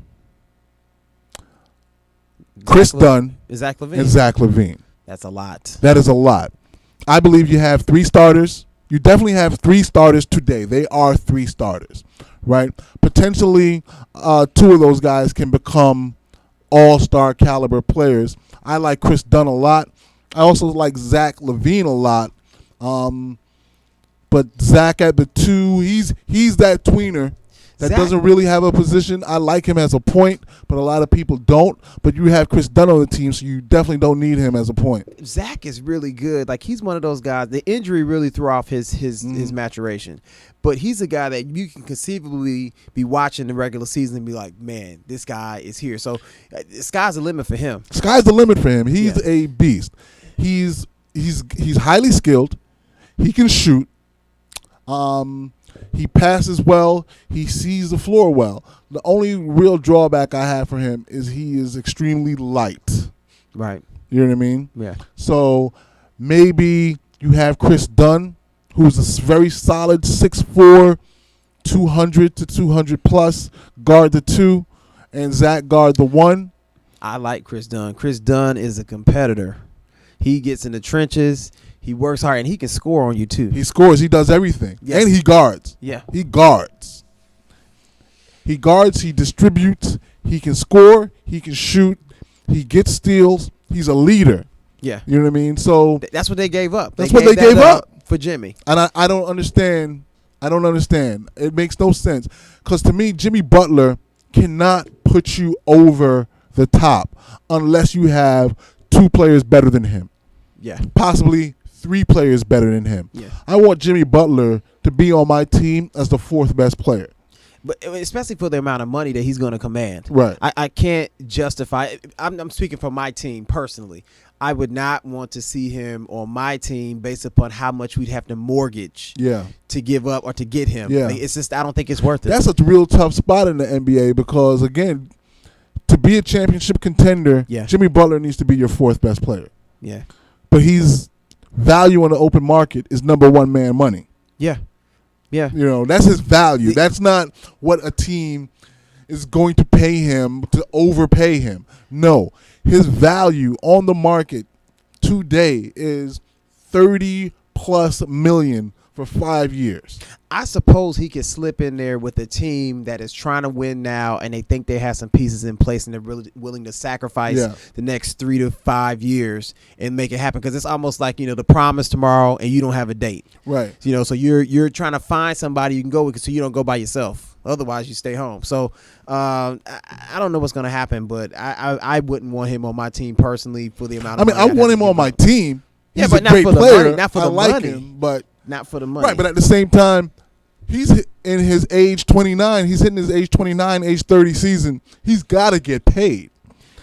Chris Dunn, Zach LaVine. and Zach LaVine. That's a lot. That is a lot. I believe you have three starters. You definitely have three starters today. They are three starters, right? Potentially, two of those guys can become all-star caliber players. I like Chris Dunn a lot. I also like Zach LaVine a lot. But Zach at the two, he's that tweener that Zach- doesn't really have a position. I like him as a point, but a lot of people don't. But you have Chris Dunn on the team, so you definitely don't need him as a point. Zach is really good. Like, he's one of those guys. The injury really threw off his maturation, but he's a guy that you can conceivably be watching the regular season and be like, man, this guy is here. So the sky's the limit for him. Sky's the limit for him. He's Yeah. a beast. He's highly skilled. He can shoot. He passes well. He sees the floor well. The only real drawback I have for him is he is extremely light. Right. You know what I mean? Yeah. So maybe you have Chris Dunn, who's a very solid 6'4", 200 to 200 plus, guard the two, and Zach guard the one. I like Chris Dunn. Chris Dunn is a competitor. He gets in the trenches. He works hard, and he can score on you too. He scores. He does everything. Yes. And he guards. Yeah. He guards. He guards. He distributes. He can score. He can shoot. He gets steals. He's a leader. Yeah. You know what I mean? So, That's what they gave up. That's what they gave that up. for Jimmy. and I don't understand. I don't understand. It makes no sense. Because to me, Jimmy Butler cannot put you over the top unless you have two players better than him. Yeah. Possibly 3 players better than him. Yeah. I want Jimmy Butler to be on my team as the 4th best player. But especially for the amount of money that he's going to command. Right. I can't justify. I'm speaking for my team personally. I would not want to see him on my team based upon how much we'd have to mortgage to give up or to get him. Yeah. Like, it's just, I don't think it's worth it. That's a real tough spot in the NBA because, again, to be a championship contender, Jimmy Butler needs to be your 4th best player. Yeah. But he's value on the open market is number 1 man money. Yeah. Yeah. You know, that's his value. That's not what a team is going to pay him to overpay him. No. His value on the market today is $30+ million for 5 years. I suppose he could slip in there with a team that is trying to win now and they think they have some pieces in place and they're really willing to sacrifice the next 3 to 5 years and make it happen, because it's almost like, you know, the promise tomorrow and you don't have a date. Right. You know, so you're trying to find somebody you can go with so you don't go by yourself. Otherwise, you stay home. So I don't know what's going to happen, but I wouldn't want him on my team personally for the amount of money. I want him on my team. Yeah, He's but a not great for the player. money. Not for the I like money. him, but not for the money. Right, but at the same time, he's in his age 29. He's hitting his age 29, age 30 season. He's got to get paid.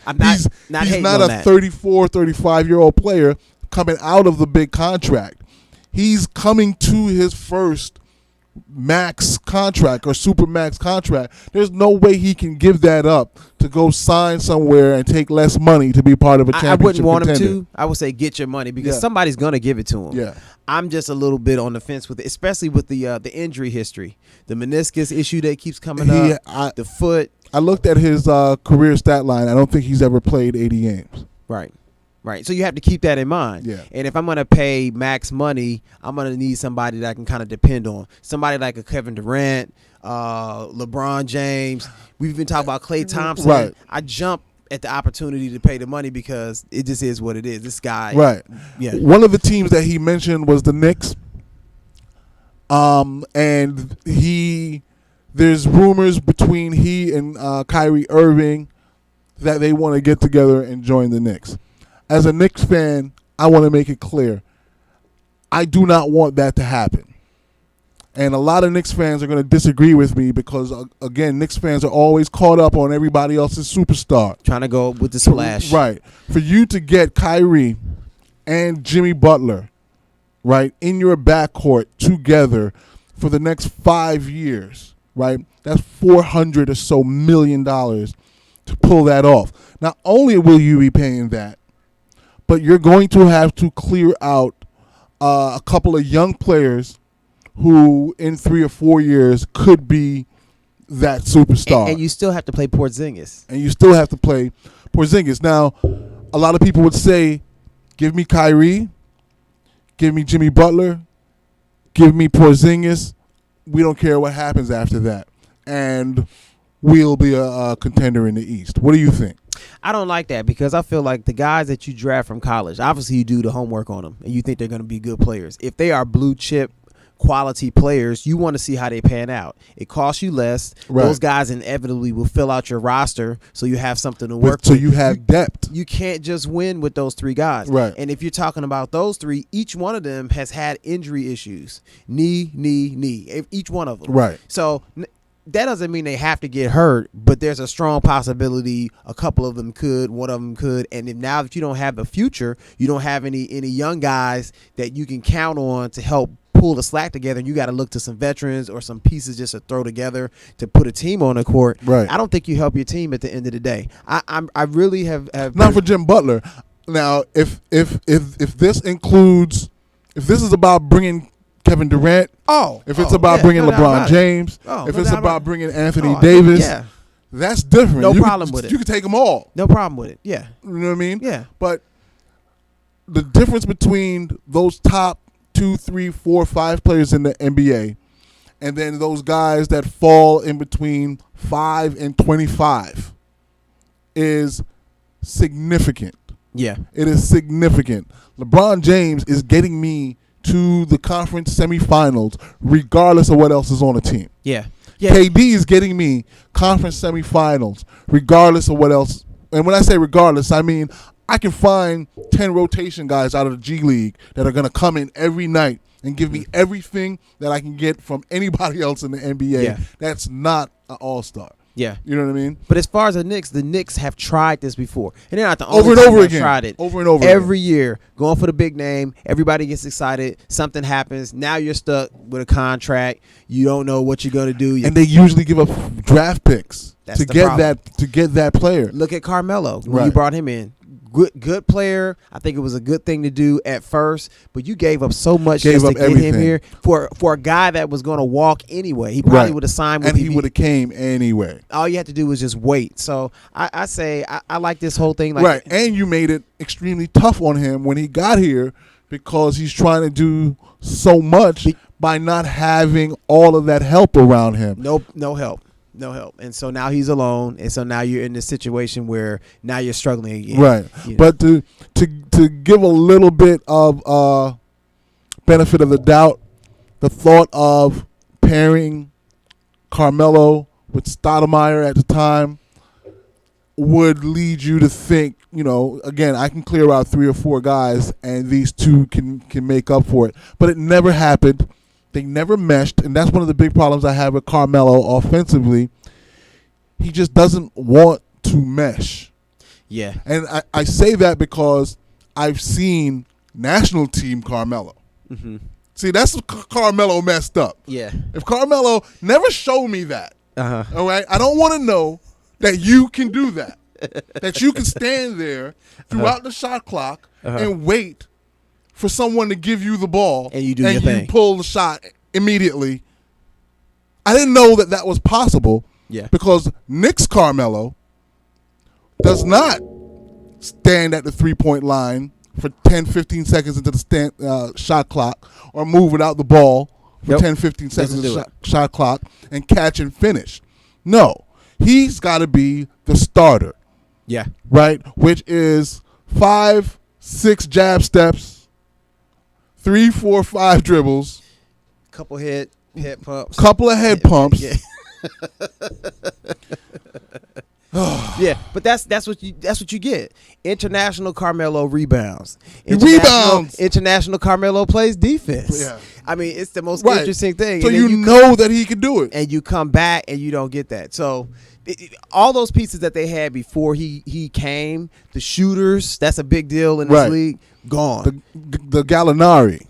He's not a 34, 35-year-old player coming out of the big contract. He's coming to his first max contract or super max contract. There's no way he can give that up to go sign somewhere and take less money to be part of a championship I wouldn't want contender. him to. I would say get your money, because somebody's going to give it to him. Yeah. I'm just a little bit on the fence with it, especially with the injury history, the meniscus issue that keeps coming up, the foot. I looked at his career stat line. I don't think he's ever played 80 games. Right. Right. So you have to keep that in mind. Yeah. And if I'm going to pay max money, I'm going to need somebody that I can kind of depend on. Somebody like a Kevin Durant, LeBron James. We've been talking about Klay Thompson. Right. I jump at the opportunity to pay the money because it just is what it is. This guy. Right. Yeah. One of the teams that he mentioned was the Knicks. And there's rumors between he and Kyrie Irving that they want to get together and join the Knicks. As a Knicks fan, I want to make it clear, I do not want that to happen. And a lot of Knicks fans are going to disagree with me because, again, Knicks fans are always caught up on everybody else's superstar. Trying to go with the splash. Right. For you to get Kyrie and Jimmy Butler, right, in your backcourt together for the next 5 years, right, that's $400 or so million to pull that off. Not only will you be paying that, but you're going to have to clear out a couple of young players who in 3 or 4 years could be that superstar. And you still have to play Porzingis. Now, a lot of people would say, give me Kyrie, give me Jimmy Butler, give me Porzingis. We don't care what happens after that. And we'll be a contender in the East. What do you think? I don't like that, because I feel like the guys that you draft from college, obviously you do the homework on them and you think they're going to be good players. If they are blue chip quality players, you want to see how they pan out. It costs you less. Right. Those guys inevitably will fill out your roster, so you have something to work with. So you have depth. You can't just win with those 3 guys. Right. And if you're talking about those 3, each one of them has had injury issues. Knee. Each one of them. Right. So that doesn't mean they have to get hurt, but there's a strong possibility a couple of them could, one of them could. And if now that you don't have a future, you don't have any young guys that you can count on to help pull the slack together, and you got to look to some veterans or some pieces just to throw together to put a team on the court. Right. I don't think you help your team at the end of the day. I really have not for Jim Butler. Now, if this is about bringing Kevin Durant, if it's about bringing LeBron James, if it's about bringing Anthony Davis, that's different. No problem with it. You can take them all. No problem with it. Yeah. You know what I mean? Yeah. But the difference between those top 2, 3, 4, 5 players in the NBA and then those guys that fall in between 5 and 25 is significant. Yeah. It is significant. LeBron James is getting me to the conference semifinals regardless of what else is on the team. Yeah. Yeah. KD is getting me conference semifinals regardless of what else. And when I say regardless, I mean I can find 10 rotation guys out of the G League that are going to come in every night and give me everything that I can get from anybody else in the NBA. Yeah. That's not an all-star. Yeah. You know what I mean? But as far as the Knicks have tried this before. And they're not the Over only and team over that again. tried it. Over and over Every year, going for the big name. Everybody gets excited. Something happens. Now you're stuck with a contract. You don't know what you're going to do. And they usually give up draft picks That's to the get problem. that player. Look at Carmelo when you Right. brought him in. Good player. I think it was a good thing to do at first, but you gave up so much Gave just to up get him everything. here for a guy that was going to walk anyway. He probably Right. would have signed with And he PV. would have came anyway. All you had to do was just wait. So I say I like this whole thing. Like, Right. And you made it extremely tough on him when he got here because he's trying to do so much by not having all of that help around him. No help. And so now he's alone, and so now you're in this situation where now you're struggling again. Right. You know? But to give a little bit of benefit of the doubt, the thought of pairing Carmelo with Stoudemire at the time would lead you to think, again, I can clear out 3 or 4 guys and these two can make up for it. But it never happened. They never meshed, and that's one of the big problems I have with Carmelo offensively. He just doesn't want to mesh. Yeah. And I say that because I've seen national team Carmelo. Mm-hmm. See, that's Carmelo messed up. Yeah. If Carmelo never showed me that, Uh-huh. all right, I don't want to know that you can do that, that you can stand there throughout the shot clock and wait for someone to give you the ball And you do your thing. pull the shot immediately. I didn't know that was possible. Yeah. Because Knicks Carmelo does not stand at the 3-point line for 10, 15 seconds into the shot clock or move without the ball for Nope. 10, 15 seconds Doesn't into do the shot clock and catch and finish. No. He's got to be the starter, Yeah. right? Which is 5, 6 jab steps, 3, 4, 5 dribbles, Couple head pumps. couple of head pumps. Yeah. Yeah, but that's what you get. International Carmelo rebounds. International Carmelo plays defense. Yeah. I mean, it's the most Right. interesting thing. So And then you know that he can do it. and you come back and you don't get that. So all those pieces that they had before he came, the shooters, that's a big deal in this Right. league, gone. The Gallinari,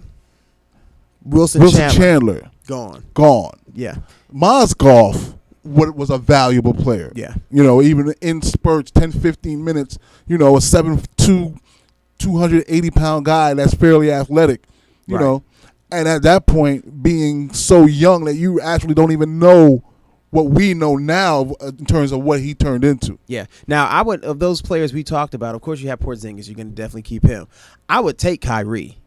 Wilson Chandler, gone. gone. Yeah. Mozgov was a valuable player. Yeah. Even in spurts, 10, 15 minutes, a 7'2", 280-pound guy that's fairly athletic, you Right. know. And at that point, being so young that you actually don't even know what we know now in terms of what he turned into. Yeah. Now, I would, of those players we talked about, of course you have Porzingis. You're going to definitely keep him. I would take Kyrie.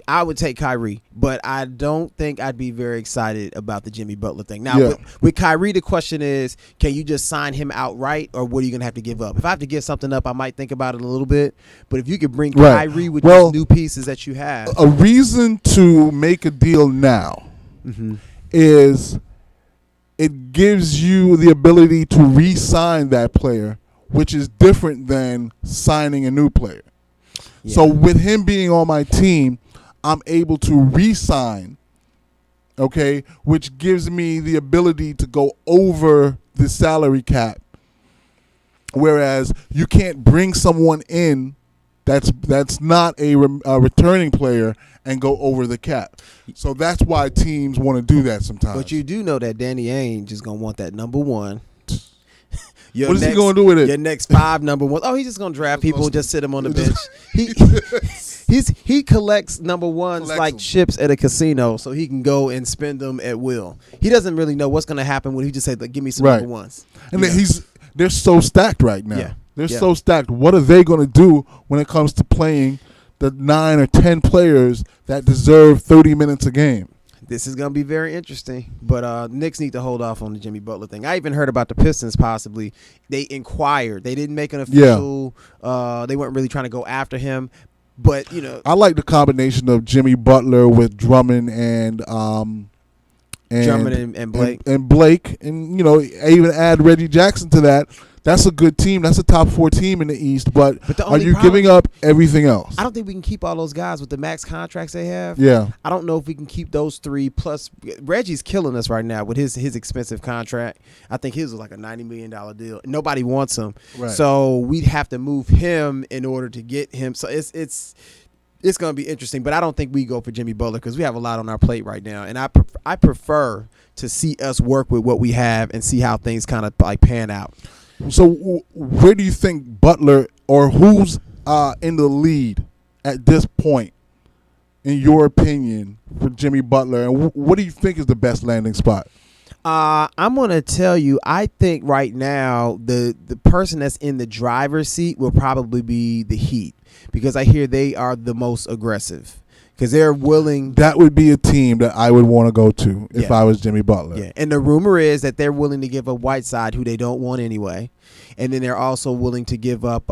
But I don't think I'd be very excited about the Jimmy Butler thing. Now, Yeah. with Kyrie, the question is, can you just sign him outright, or what are you going to have to give up? If I have to give something up, I might think about it a little bit. But if you could bring Right. Kyrie with Well, these new pieces that you have. A reason to make a deal now is it gives you the ability to re-sign that player, which is different than signing a new player. Yeah. So with him being on my team, I'm able to re-sign, okay, which gives me the ability to go over the salary cap. Whereas you can't bring someone in that's not a returning player and go over the cap. So that's why teams want to do that sometimes. But you do know that Danny Ainge is going to want that number one. What is he going to do with it? Your next 5 number ones. Oh, he's just going to draft people and just sit them on the bench. He collects number ones like chips at a casino, so he can go and spend them at will. He doesn't really know what's going to happen when he just said, "Give me some number ones." And then they're so stacked right now. Yeah. They're so stacked. What are they going to do when it comes to playing the 9 or 10 players that deserve 30 minutes a game? This is going to be very interesting, but Knicks need to hold off on the Jimmy Butler thing. I even heard about the Pistons possibly. They inquired. They didn't make an official. They weren't really trying to go after him, but I like the combination of Jimmy Butler with Drummond and Drummond and Blake and Blake, and I even add Reggie Jackson to that. That's a good team. That's a top 4 team in the East. But the are only you problem- giving up everything else? I don't think we can keep all those guys with the max contracts they have. Yeah. I don't know if we can keep those 3. Plus, Reggie's killing us right now with his expensive contract. I think his was like a $90 million deal. Nobody wants him, Right. so we'd have to move him in order to get him. So it's going to be interesting. But I don't think we go for Jimmy Butler because we have a lot on our plate right now, and I prefer to see us work with what we have and see how things kind of like pan out. So where do you think Butler or who's in the lead at this point, in your opinion, for Jimmy Butler? And what do you think is the best landing spot? I'm going to tell you, I think right now the person that's in the driver's seat will probably be the Heat because I hear they are the most aggressive because they're willing. That would be a team that I would want to go to if I was Jimmy Butler. Yeah, and the rumor is that they're willing to give up Whiteside, who they don't want anyway, and then they're also willing to give up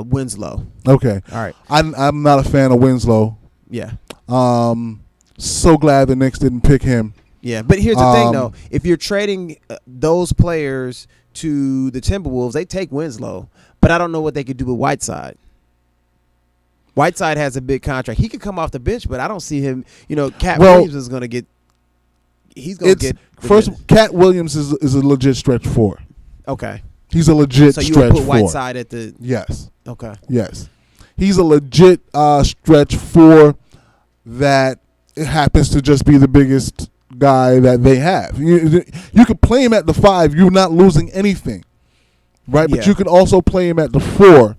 Winslow. Okay. All right. I'm not a fan of Winslow. Yeah. So glad the Knicks didn't pick him. Yeah, but here's the thing, though. If you're trading those players to the Timberwolves, they take Winslow, but I don't know what they could do with Whiteside. Whiteside has a big contract. He could come off the bench, but I don't see him. Cat Williams is going to get. He's going to get. First, Cat Williams is a legit stretch 4. Okay. He's a legit so stretch 4. So you would put Whiteside at the. Yes. Okay. Yes. He's a legit stretch 4 that happens to just be the biggest guy that they have. You could play him at the 5. You're not losing anything, right? But you can also play him at the 4.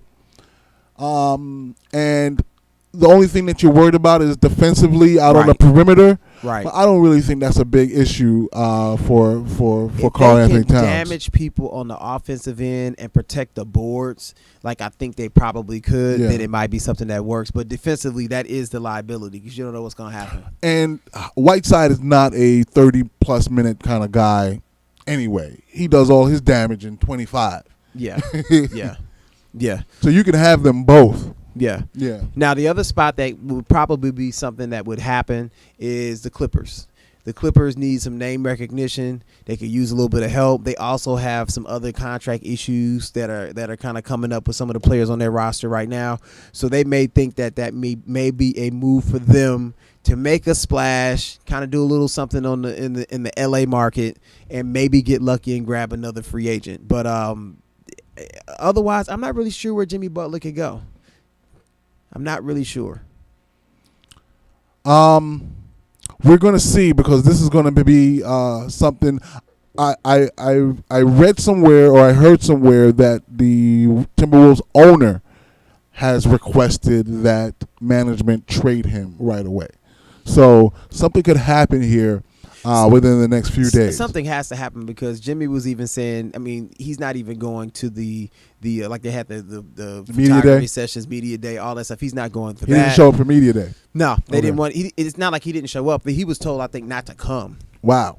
And the only thing that you're worried about is defensively out on the perimeter. Right. But I don't really think that's a big issue for Karl-Anthony Towns. Damage people on the offensive end and protect the boards, like I think they probably could. Then it might be something that works. But defensively, that is the liability because you don't know what's going to happen. And Whiteside is not a 30-plus minute kind of guy anyway. He does all his damage in 25. Yeah. Yeah. So you can have them both. Yeah. Yeah. Now, the other spot that would probably be something that would happen is the Clippers. The Clippers need some name recognition. They could use a little bit of help. They also have some other contract issues that are kind of coming up with some of the players on their roster right now. So they may think that may be a move for them to make a splash, kind of do a little something in the LA market, and maybe get lucky and grab another free agent. But otherwise, I'm not really sure where Jimmy Butler could go. I'm not really sure. We're going to see because this is going to be something. I read somewhere or I heard somewhere that the Timberwolves owner has requested that management trade him right away. So something could happen here within the next few days. Something has to happen because Jimmy was even saying, I mean, he's not even going to the like they had the media day sessions, media day, all that stuff. He's not going for that. He didn't show up for media day. No, they didn't want. It's not like he didn't show up, but he was told, I think, not to come. Wow.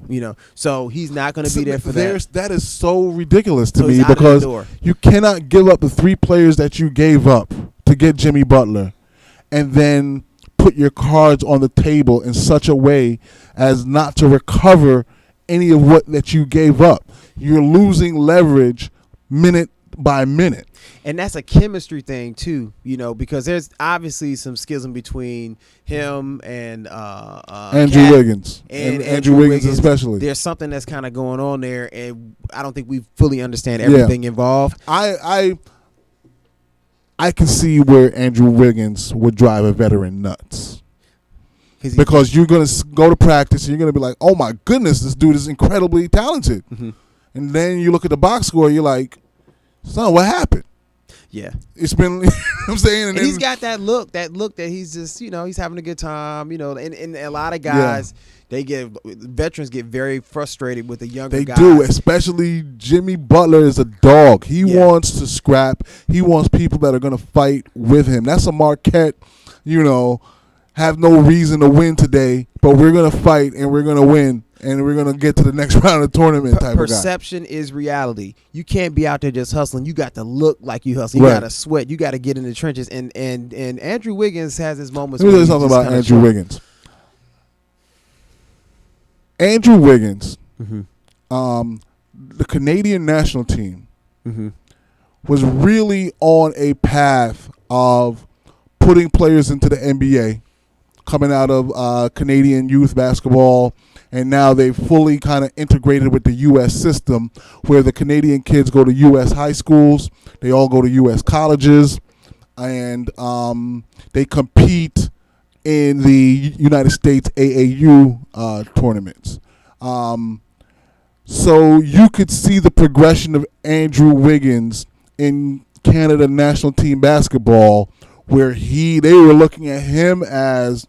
So he's not going to be there for that. That is so ridiculous to So me he's out of the because door. you cannot give up the 3 players that you gave up to get Jimmy Butler and then put your cards on the table in such a way as not to recover any of what that you gave up. You're losing leverage minute by minute. And that's a chemistry thing too, because there's obviously some schism between him and Andrew Wiggins. And Andrew Wiggins especially. There's something that's kind of going on there, and I don't think we fully understand everything involved. I can see where Andrew Wiggins would drive a veteran nuts. Because you're going to go to practice and you're going to be like, oh my goodness, this dude is incredibly talented. Mm-hmm. And then you look at the box score, you're like, son, what happened? Yeah. It's been, you know what I'm saying? And he's got that look that he's just, he's having a good time, and a lot of guys, veterans get very frustrated with the younger guys. They do, especially Jimmy Butler is a dog. He wants to scrap. He wants people that are going to fight with him. That's a Marquette, have no reason to win today, but we're going to fight and we're going to win. And we're going to get to the next round of the tournament type of guy. Perception is reality. You can't be out there just hustling. You got to look like you hustle. You got to sweat. You got to get in the trenches. And Andrew Wiggins has his moments. Let me tell you something about Andrew Wiggins. Andrew Wiggins, the Canadian national team, was really on a path of putting players into the NBA, coming out of Canadian youth basketball, and now they've fully kind of integrated with the U.S. system, where the Canadian kids go to U.S. high schools, they all go to U.S. colleges, and they compete in the United States AAU tournaments. So you could see the progression of Andrew Wiggins in Canada national team basketball, where they were looking at him as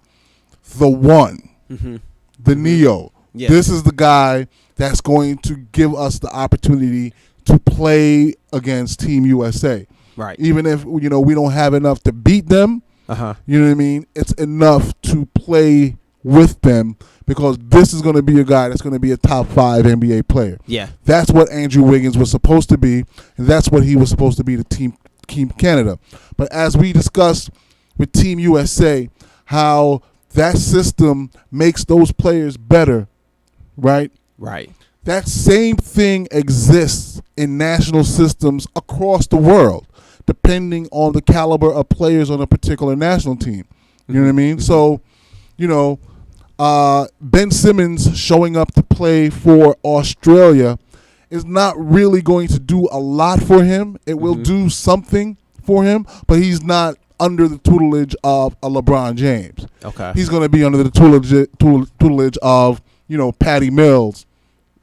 the one, the Neo. Yeah. This is the guy that's going to give us the opportunity to play against Team USA. Right. Even if we don't have enough to beat them, you know what I mean? It's enough to play with them, because this is going to be a guy that's going to be a top 5 NBA player. Yeah. That's what Andrew Wiggins was supposed to be, and that's what he was supposed to be to Team Canada. But as we discussed with Team USA, how that system makes those players better, right? Right. That same thing exists in national systems across the world, depending on the caliber of players on a particular national team. You know what I mean? So, Ben Simmons showing up to play for Australia is not really going to do a lot for him. It will do something for him, but he's not under the tutelage of a LeBron James. Okay. He's going to be under the tutelage of, Patty Mills,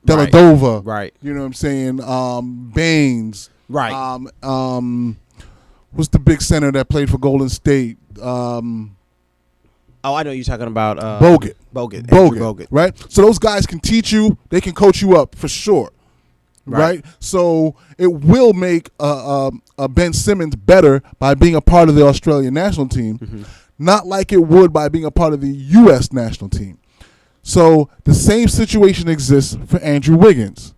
Dellavedova. Right. You know what I'm saying? Baines. Right. What's the big center that played for Golden State? I know you're talking about Bogut. Andrew Bogut. Right? So those guys can teach you. They can coach you up for sure. Right? So it will make Ben Simmons better by being a part of the Australian national team, not like it would by being a part of the U.S. national team. So the same situation exists for Andrew Wiggins.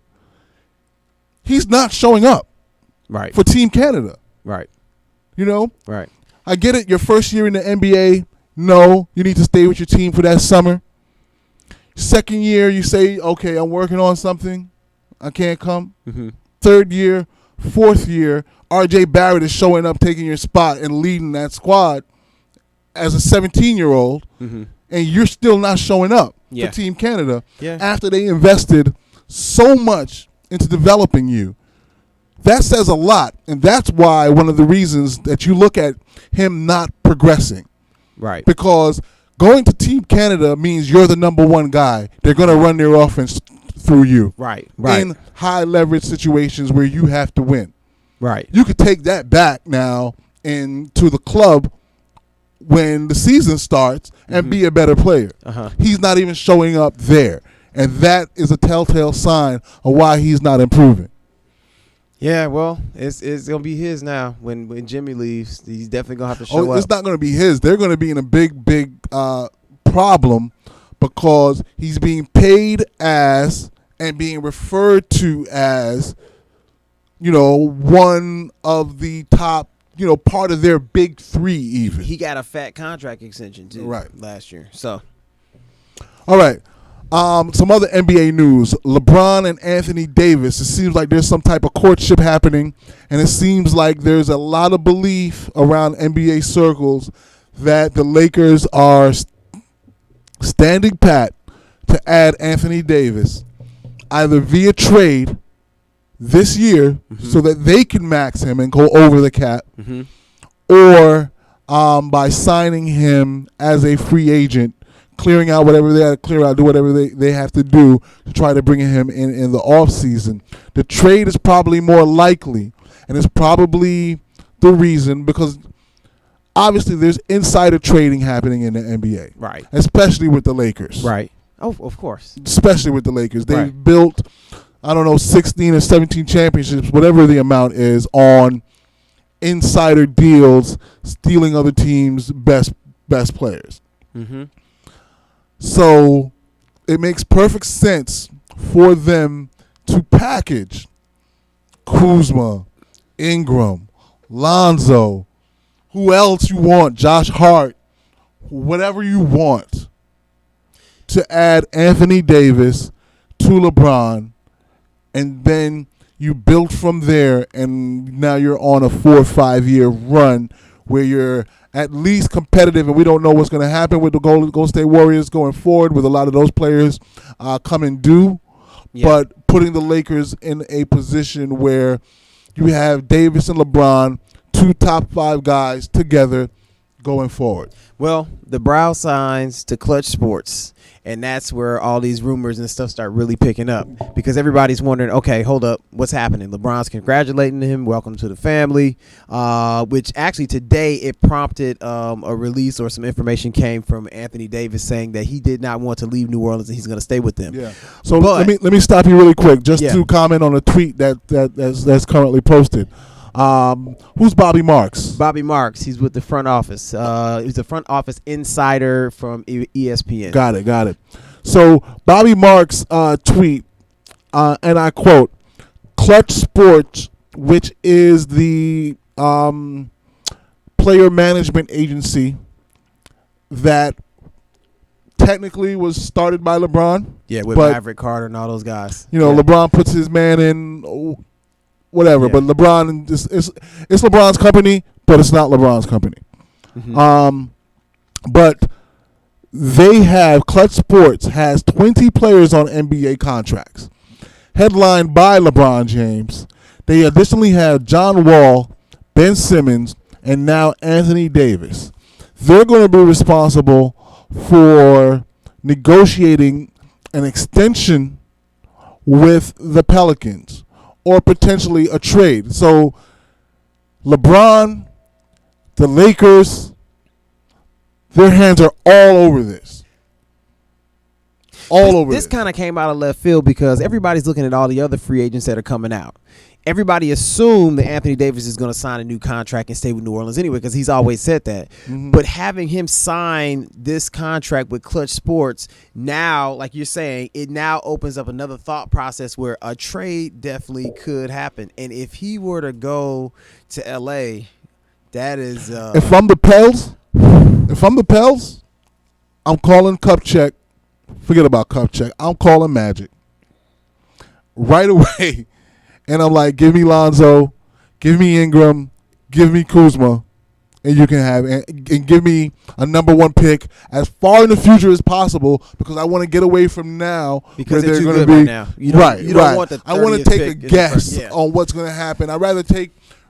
He's not showing up for Team Canada. Right. Right. I get it. Your first year in the NBA, no, you need to stay with your team for that summer. Second year, you say, okay, I'm working on something. I can't come. Third year, fourth year, R.J. Barrett is showing up, taking your spot, and leading that squad as a 17-year-old, and you're still not showing up for Team Canada after they invested so much into developing you. That says a lot, and that's why one of the reasons that you look at him not progressing. Right. Because going to Team Canada means you're the number one guy. They're going to run their offense through you. Right. In high leverage situations where you have to win. Right. You could take that back now into the club when the season starts and be a better player. He's not even showing up there. And that is a telltale sign of why he's not improving. Yeah, well, it's gonna be his now. When Jimmy leaves, he's definitely gonna have to show up. It's not gonna be his. They're gonna be in a big problem, because he's being paid as and being referred to as, one of the top, part of their big 3 even. He got a fat contract extension too, last year. So, all right. Some other NBA news. LeBron and Anthony Davis. It seems like there's some type of courtship happening, and it seems like there's a lot of belief around NBA circles that the Lakers are standing pat to add Anthony Davis, either via trade this year so that they can max him and go over the cap, or by signing him as a free agent, clearing out whatever they had to clear out, do whatever they have to do to try to bring him in the offseason. The trade is probably more likely, and it's probably the reason, because obviously there's insider trading happening in the NBA. Right. Especially with the Lakers. Right. Oh, of course. Especially with the Lakers. They've built, 16 or 17 championships, whatever the amount is, on insider deals, stealing other teams' best players. So it makes perfect sense for them to package Kuzma, Ingram, Lonzo, who else you want, Josh Hart, whatever you want, to add Anthony Davis to LeBron, and then You build from there, and now you're on a 4 or 5 year run where you're at least competitive, and we don't know what's going to happen with the Golden State Warriors going forward with a lot of those players coming due. Yeah. But putting the Lakers in a position where you have Davis and LeBron, 2 top 5 guys together going forward. Well, the brow signs to Clutch Sports, and that's where all these rumors and stuff start really picking up, because everybody's wondering, okay, hold up, what's happening? LeBron's congratulating him, welcome to the family, which actually today it prompted a release, or some information came from Anthony Davis saying that he did not want to leave New Orleans and he's going to stay with them. Yeah. So let me stop you really quick just to comment on a tweet that's currently posted. Who's Bobby Marks? Bobby Marks. He's with the front office. He's a front office insider from ESPN. Got it. So Bobby Marks tweet, and I quote, "Clutch Sports, which is the player management agency that technically was started by LeBron. Yeah, with Maverick Carter and all those guys. You know, LeBron puts his man in." Whatever, but LeBron, it's LeBron's company, but it's not LeBron's company. Mm-hmm. But they have, Clutch Sports has 20 players on NBA contracts, headlined by LeBron James. They additionally have John Wall, Ben Simmons, and now Anthony Davis. They're going to be responsible for negotiating an extension with the Pelicans, or potentially a trade. So LeBron, the Lakers, their hands are all over this. This kind of came out of left field because everybody's looking at all the other free agents that are coming out. Everybody assumed that Anthony Davis is going to sign a new contract and stay with New Orleans anyway, because he's always said that. Mm-hmm. But having him sign this contract with Clutch Sports, now, like you're saying, it now opens up another thought process where a trade definitely could happen. And if he were to go to L.A., that is... If I'm the Pels, I'm calling Kupchak. Forget about Kupchak. I'm calling Magic right away. And I'm like, give me Lonzo, give me Ingram, give me Kuzma, and you can have and give me a number 1 pick as far in the future as possible, because I want to get away from now because where they're going to be right now. You don't want the 30th I want to take a pick guess on what's going to happen. I'd rather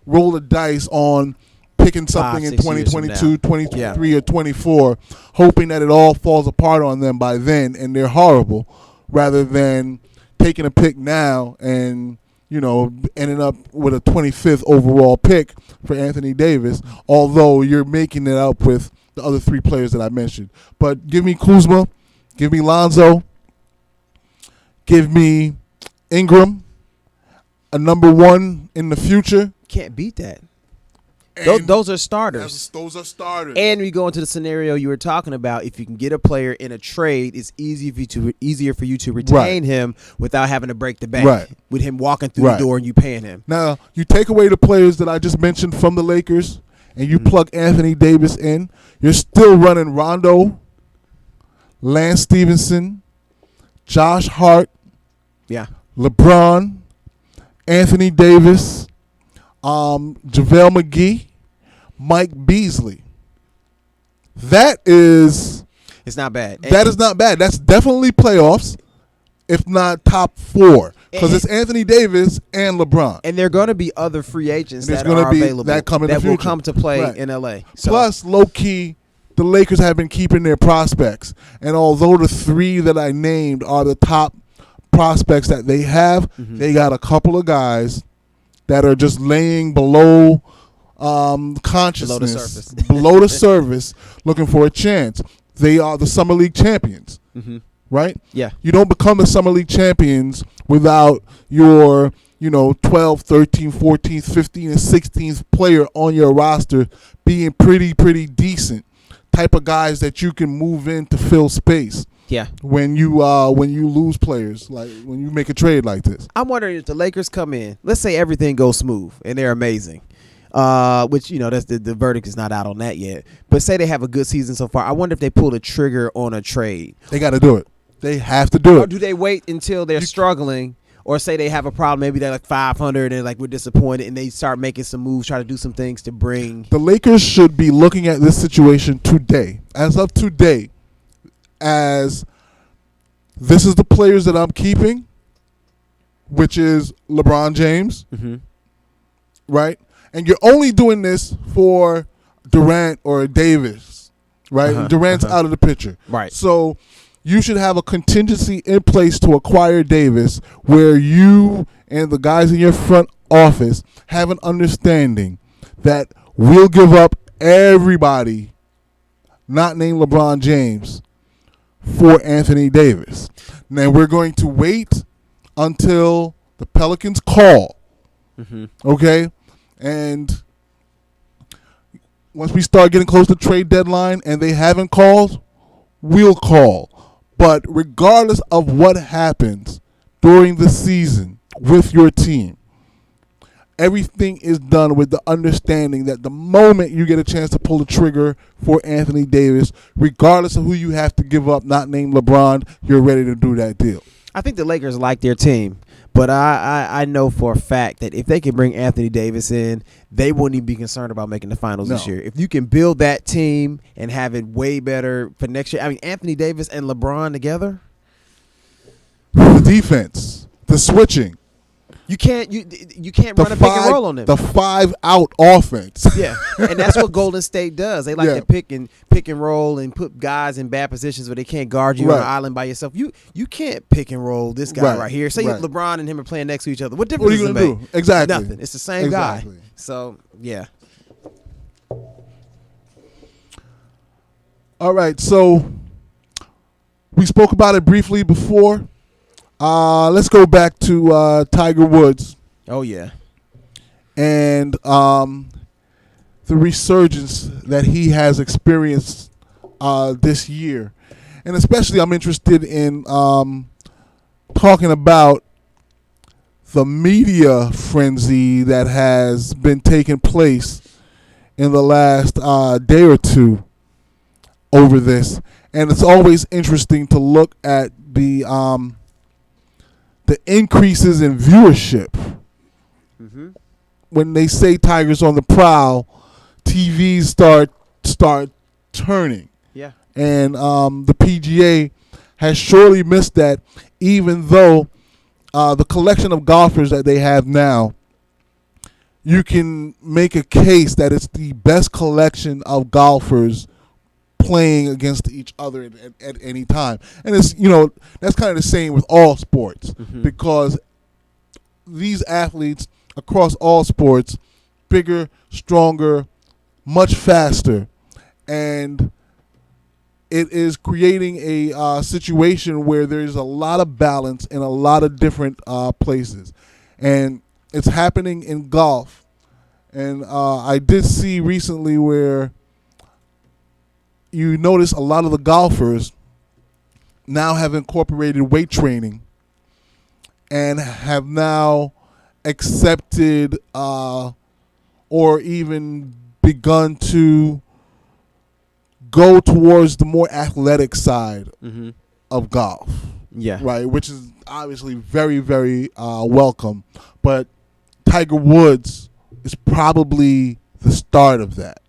roll the dice on picking something in 2022, 23, or 24, hoping that it all falls apart on them by then and they're horrible, rather than taking a pick now and, you know, ending up with a 25th overall pick for Anthony Davis, although you're making it up with the other 3 players that I mentioned. But give me Kuzma, give me Lonzo, give me Ingram, a number 1 in the future. Can't beat that. Those are starters. Those are starters. And we go into the scenario you were talking about. If you can get a player in a trade, it's easier for you to retain him without having to break the bank. With him walking through the door and you paying him. Now, you take away the players that I just mentioned from the Lakers, and you plug Anthony Davis in, you're still running Rondo, Lance Stevenson, Josh Hart, LeBron, Anthony Davis, JaVale McGee, Mike Beasley. It's not bad. That is not bad. That's definitely playoffs, if not top 4, because it's Anthony Davis and LeBron. And there are going to be other free agents that are available that will come to play in L.A. So. Plus, low-key, the Lakers have been keeping their prospects. And although the 3 that I named are the top prospects that they have, they got a couple of guys that are just laying below consciousness, below the surface, looking for a chance. They are the Summer League champions, right? Yeah. You don't become the Summer League champions without your, 12th, 13th, 14th, 15th, and 16th player on your roster being pretty decent, type of guys that you can move in to fill space. Yeah. When you lose players, like when you make a trade like this. I'm wondering if the Lakers come in, let's say everything goes smooth and they're amazing. Which, that's the verdict is not out on that yet. But say they have a good season so far. I wonder if they pull the trigger on a trade. They got to do it. They have to do it. Or do they wait until they're struggling? Or say they have a problem, maybe they're like 500 and like we're disappointed, and they start making some moves, try to do some things to bring. The Lakers should be looking at this situation today, as of today, as this is the players that I'm keeping, which is LeBron James, right? And you're only doing this for Durant or Davis, right? Durant's out of the picture. Right. So you should have a contingency in place to acquire Davis where you and the guys in your front office have an understanding that we'll give up everybody not named LeBron James for Anthony Davis. Now we're going to wait until the Pelicans call, okay? And once we start getting close to trade deadline and they haven't called, we'll call. But regardless of what happens during the season with your team, everything is done with the understanding that the moment you get a chance to pull the trigger for Anthony Davis, regardless of who you have to give up, not named LeBron, you're ready to do that deal. I think the Lakers like their team, but I know for a fact that if they can bring Anthony Davis in, they wouldn't even be concerned about making the finals this year. If you can build that team and have it way better for next year, I mean, Anthony Davis and LeBron together. The defense, the switching. You can't run a pick and roll on them. The 5-out offense. Yeah, and that's what Golden State does. They like to pick and roll and put guys in bad positions where they can't guard you on an island by yourself. You can't pick and roll this guy right here. Say LeBron and him are playing next to each other. What difference are you does going it to make? do? Exactly. Nothing. It's the same guy. So, yeah. All right, so we spoke about it briefly before. Let's go back to Tiger Woods. Oh, yeah. And the resurgence that he has experienced this year. And especially I'm interested in talking about the media frenzy that has been taking place in the last day or two over this. And it's always interesting to look at the increases in viewership. When they say Tiger's on the prowl, TVs start turning. Yeah. And the PGA has surely missed that, even though the collection of golfers that they have now, you can make a case that it's the best collection of golfers playing against each other at any time. And it's, that's kind of the same with all sports, because these athletes across all sports, bigger, stronger, much faster, and it is creating a situation where there's a lot of balance in a lot of different places. And it's happening in golf. And I did see recently where you notice a lot of the golfers now have incorporated weight training and have now accepted or even begun to go towards the more athletic side of golf. Yeah. Right, which is obviously very, very welcome. But Tiger Woods is probably the start of that.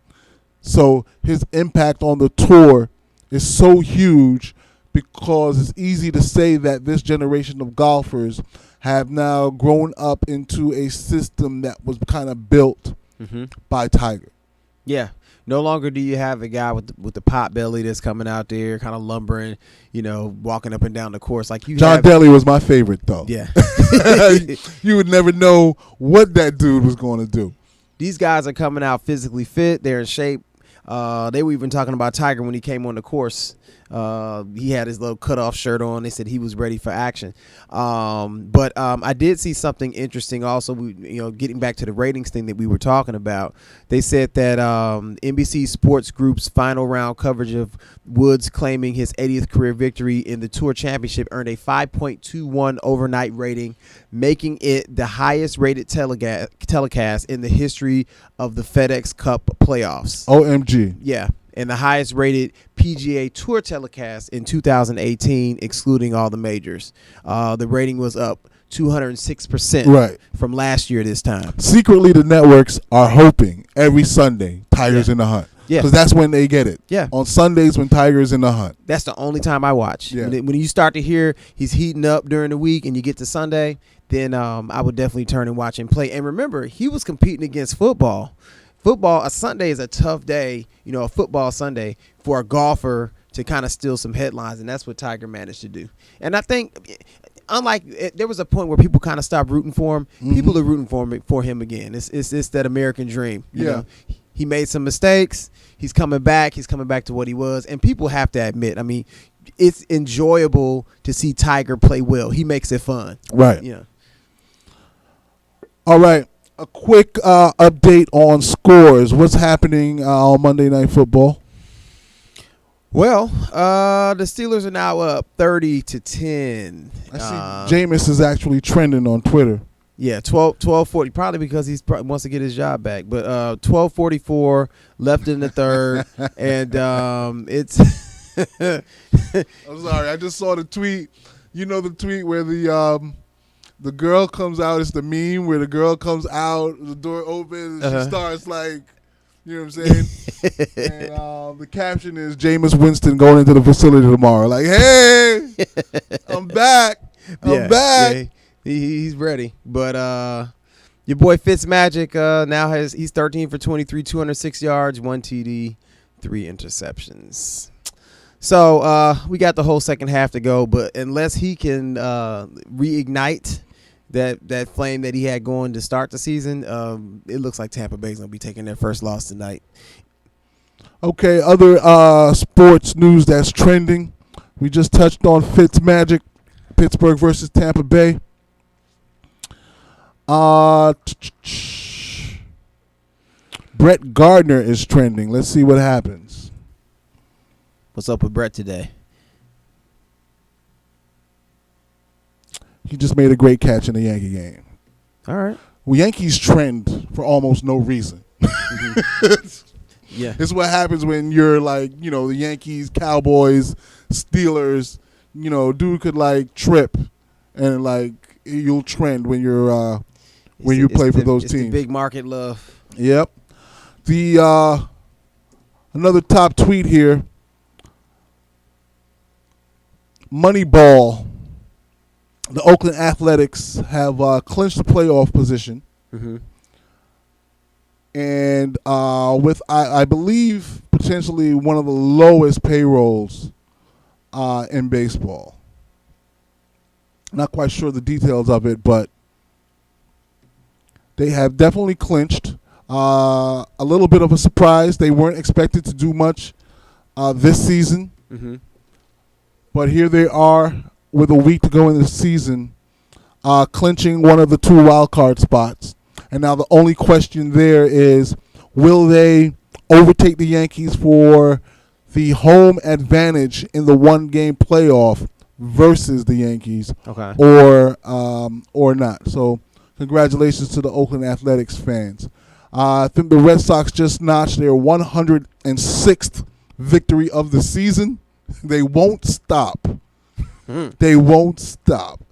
So his impact on the tour is so huge because it's easy to say that this generation of golfers have now grown up into a system that was kind of built by Tiger. Yeah. No longer do you have a guy with the pot belly that's coming out there, kind of lumbering, walking up and down the course like you. John Daly was my favorite, though. Yeah. You would never know what that dude was going to do. These guys are coming out physically fit. They're in shape. They were even talking about Tiger when he came on the course. He had his little cutoff shirt on. They said he was ready for action. But I did see something interesting also, getting back to the ratings thing that we were talking about. They said that NBC Sports Group's final round coverage of Woods claiming his 80th career victory in the Tour Championship earned a 5.21 overnight rating, making it the highest rated telecast in the history of the FedEx Cup playoffs. OMG. Yeah. And the highest rated PGA Tour telecast in 2018, excluding all the majors. The rating was up 206% Right. from last year this time. Secretly, the networks are hoping every Sunday Tiger's in the hunt. Yeah. Because that's when they get it. Yeah. On Sundays when Tiger's in the hunt. That's the only time I watch. Yeah. When you start to hear he's heating up during the week and you get to Sunday, then I would definitely turn and watch him play. And remember, he was competing against football. A Sunday is a tough day, a football Sunday for a golfer to kind of steal some headlines, and that's what Tiger managed to do. And I think, there was a point where people kind of stopped rooting for him. Mm-hmm. People are rooting for him again. It's that American dream. You know? He made some mistakes. He's coming back. He's coming back to what he was. And people have to admit, it's enjoyable to see Tiger play well. He makes it fun. Right. Yeah. All right. A quick update on scores. What's happening on Monday Night Football? Well, the Steelers are now up 30-10. I see Jameis is actually trending on Twitter. Yeah, 12:40, probably because he wants to get his job back. But 12:44 left in the third, and it's. I'm sorry, I just saw the tweet. You know the tweet where the girl comes out. It's the meme where the girl comes out, the door opens, and she starts like, you know what I'm saying? And the caption is Jameis Winston going into the facility tomorrow. Like, hey, I'm back. I'm back. Yeah. He's ready, but your boy Fitzmagic now he's 13 for 23, 206 yards, 1 TD, 3 interceptions. So we got the whole second half to go, but unless he can reignite that flame that he had going to start the season, it looks like Tampa Bay's gonna be taking their first loss tonight. Okay, other sports news that's trending. We just touched on Fitzmagic, Pittsburgh versus Tampa Bay. Brett Gardner is trending. Let's see what happens. What's up with Brett today? He just made a great catch in the Yankee game. All right. Well, Yankees trend for almost no reason. Yeah. This is what happens when you're like, the Yankees, Cowboys, Steelers, dude could like trip and like you'll trend when you're when you play for those teams. The big market love. Yep. The another top tweet here. Moneyball. The Oakland Athletics have clinched the playoff position. Mm-hmm. And with, I believe, potentially one of the lowest payrolls in baseball. Not quite sure the details of it, but they have definitely clinched. A little bit of a surprise. They weren't expected to do much this season. Mm-hmm. But here they are with a week to go in the season, clinching one of the 2 wild card spots. And now the only question there is, will they overtake the Yankees for the home advantage in the 1-game playoff versus the Yankees, or not? So congratulations to the Oakland Athletics fans. I think the Red Sox just notched their 106th victory of the season. They won't stop. They won't stop.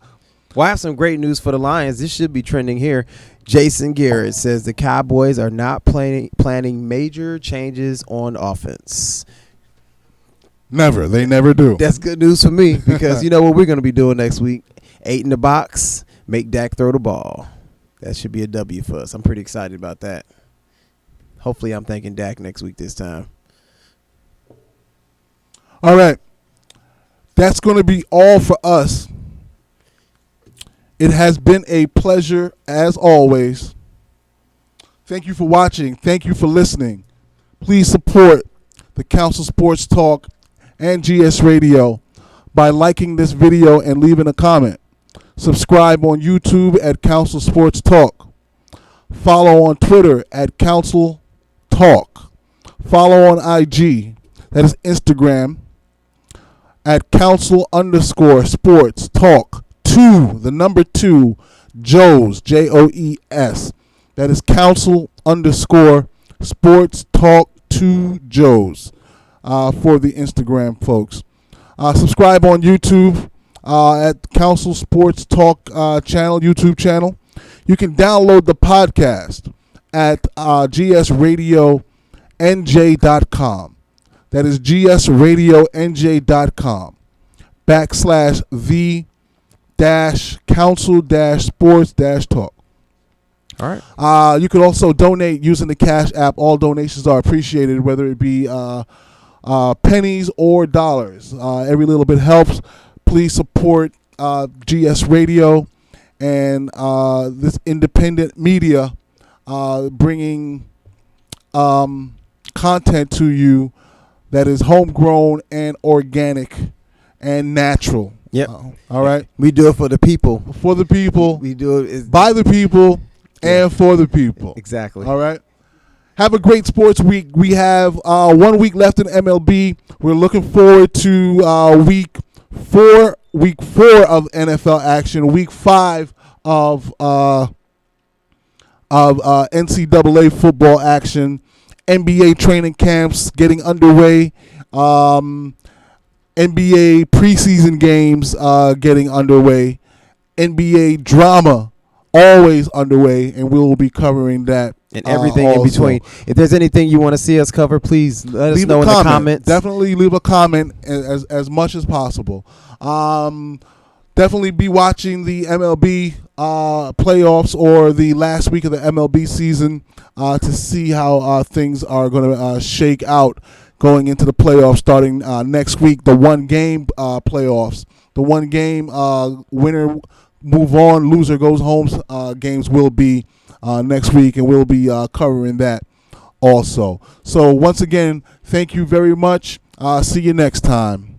Well, I have some great news for the Lions. This should be trending here. Jason Garrett says the Cowboys are not planning major changes on offense. Never. They never do. That's good news for me because you know what we're going to be doing next week? 8 in the box, make Dak throw the ball. That should be a W for us. I'm pretty excited about that. Hopefully I'm thanking Dak next week this time. All right. That's going to be all for us. It has been a pleasure, as always. Thank you for watching. Thank you for listening. Please support the Council Sports Talk and GS Radio by liking this video and leaving a comment. Subscribe on YouTube at Council Sports Talk. Follow on Twitter at Council Talk. Follow on IG, that is Instagram, at Council_Sports Talk 2, the number 2, Joes, Joes. That is Council_Sports Talk 2 Joes for the Instagram folks. Subscribe on YouTube. at Council Sports Talk channel, YouTube channel. You can download the podcast at gsradionj.com. That is gsradionj.com /the-council-sports-talk. All right. You can also donate using the Cash App. All donations are appreciated, whether it be pennies or dollars. Every little bit helps. Please support GS Radio and this independent media bringing content to you that is homegrown and organic and natural. Yep. All right. We do it for the people. For the people. We do it by the people and for the people. Exactly. All right. Have a great sports week. We have 1 week left in MLB. We're looking forward to week four of NFL action, week 5 of NCAA football action, NBA training camps getting underway, NBA preseason games getting underway, NBA drama always underway, and we will be covering that. And everything in between. If there's anything you want to see us cover, please let us know in the comments. Definitely leave a comment as much as possible. Definitely be watching the MLB playoffs or the last week of the MLB season to see how things are going to shake out going into the playoffs starting next week. The one-game playoffs. The one-game winner move on, loser goes home games will be next week, and we'll be covering that also. So once again, thank you very much. See you next time.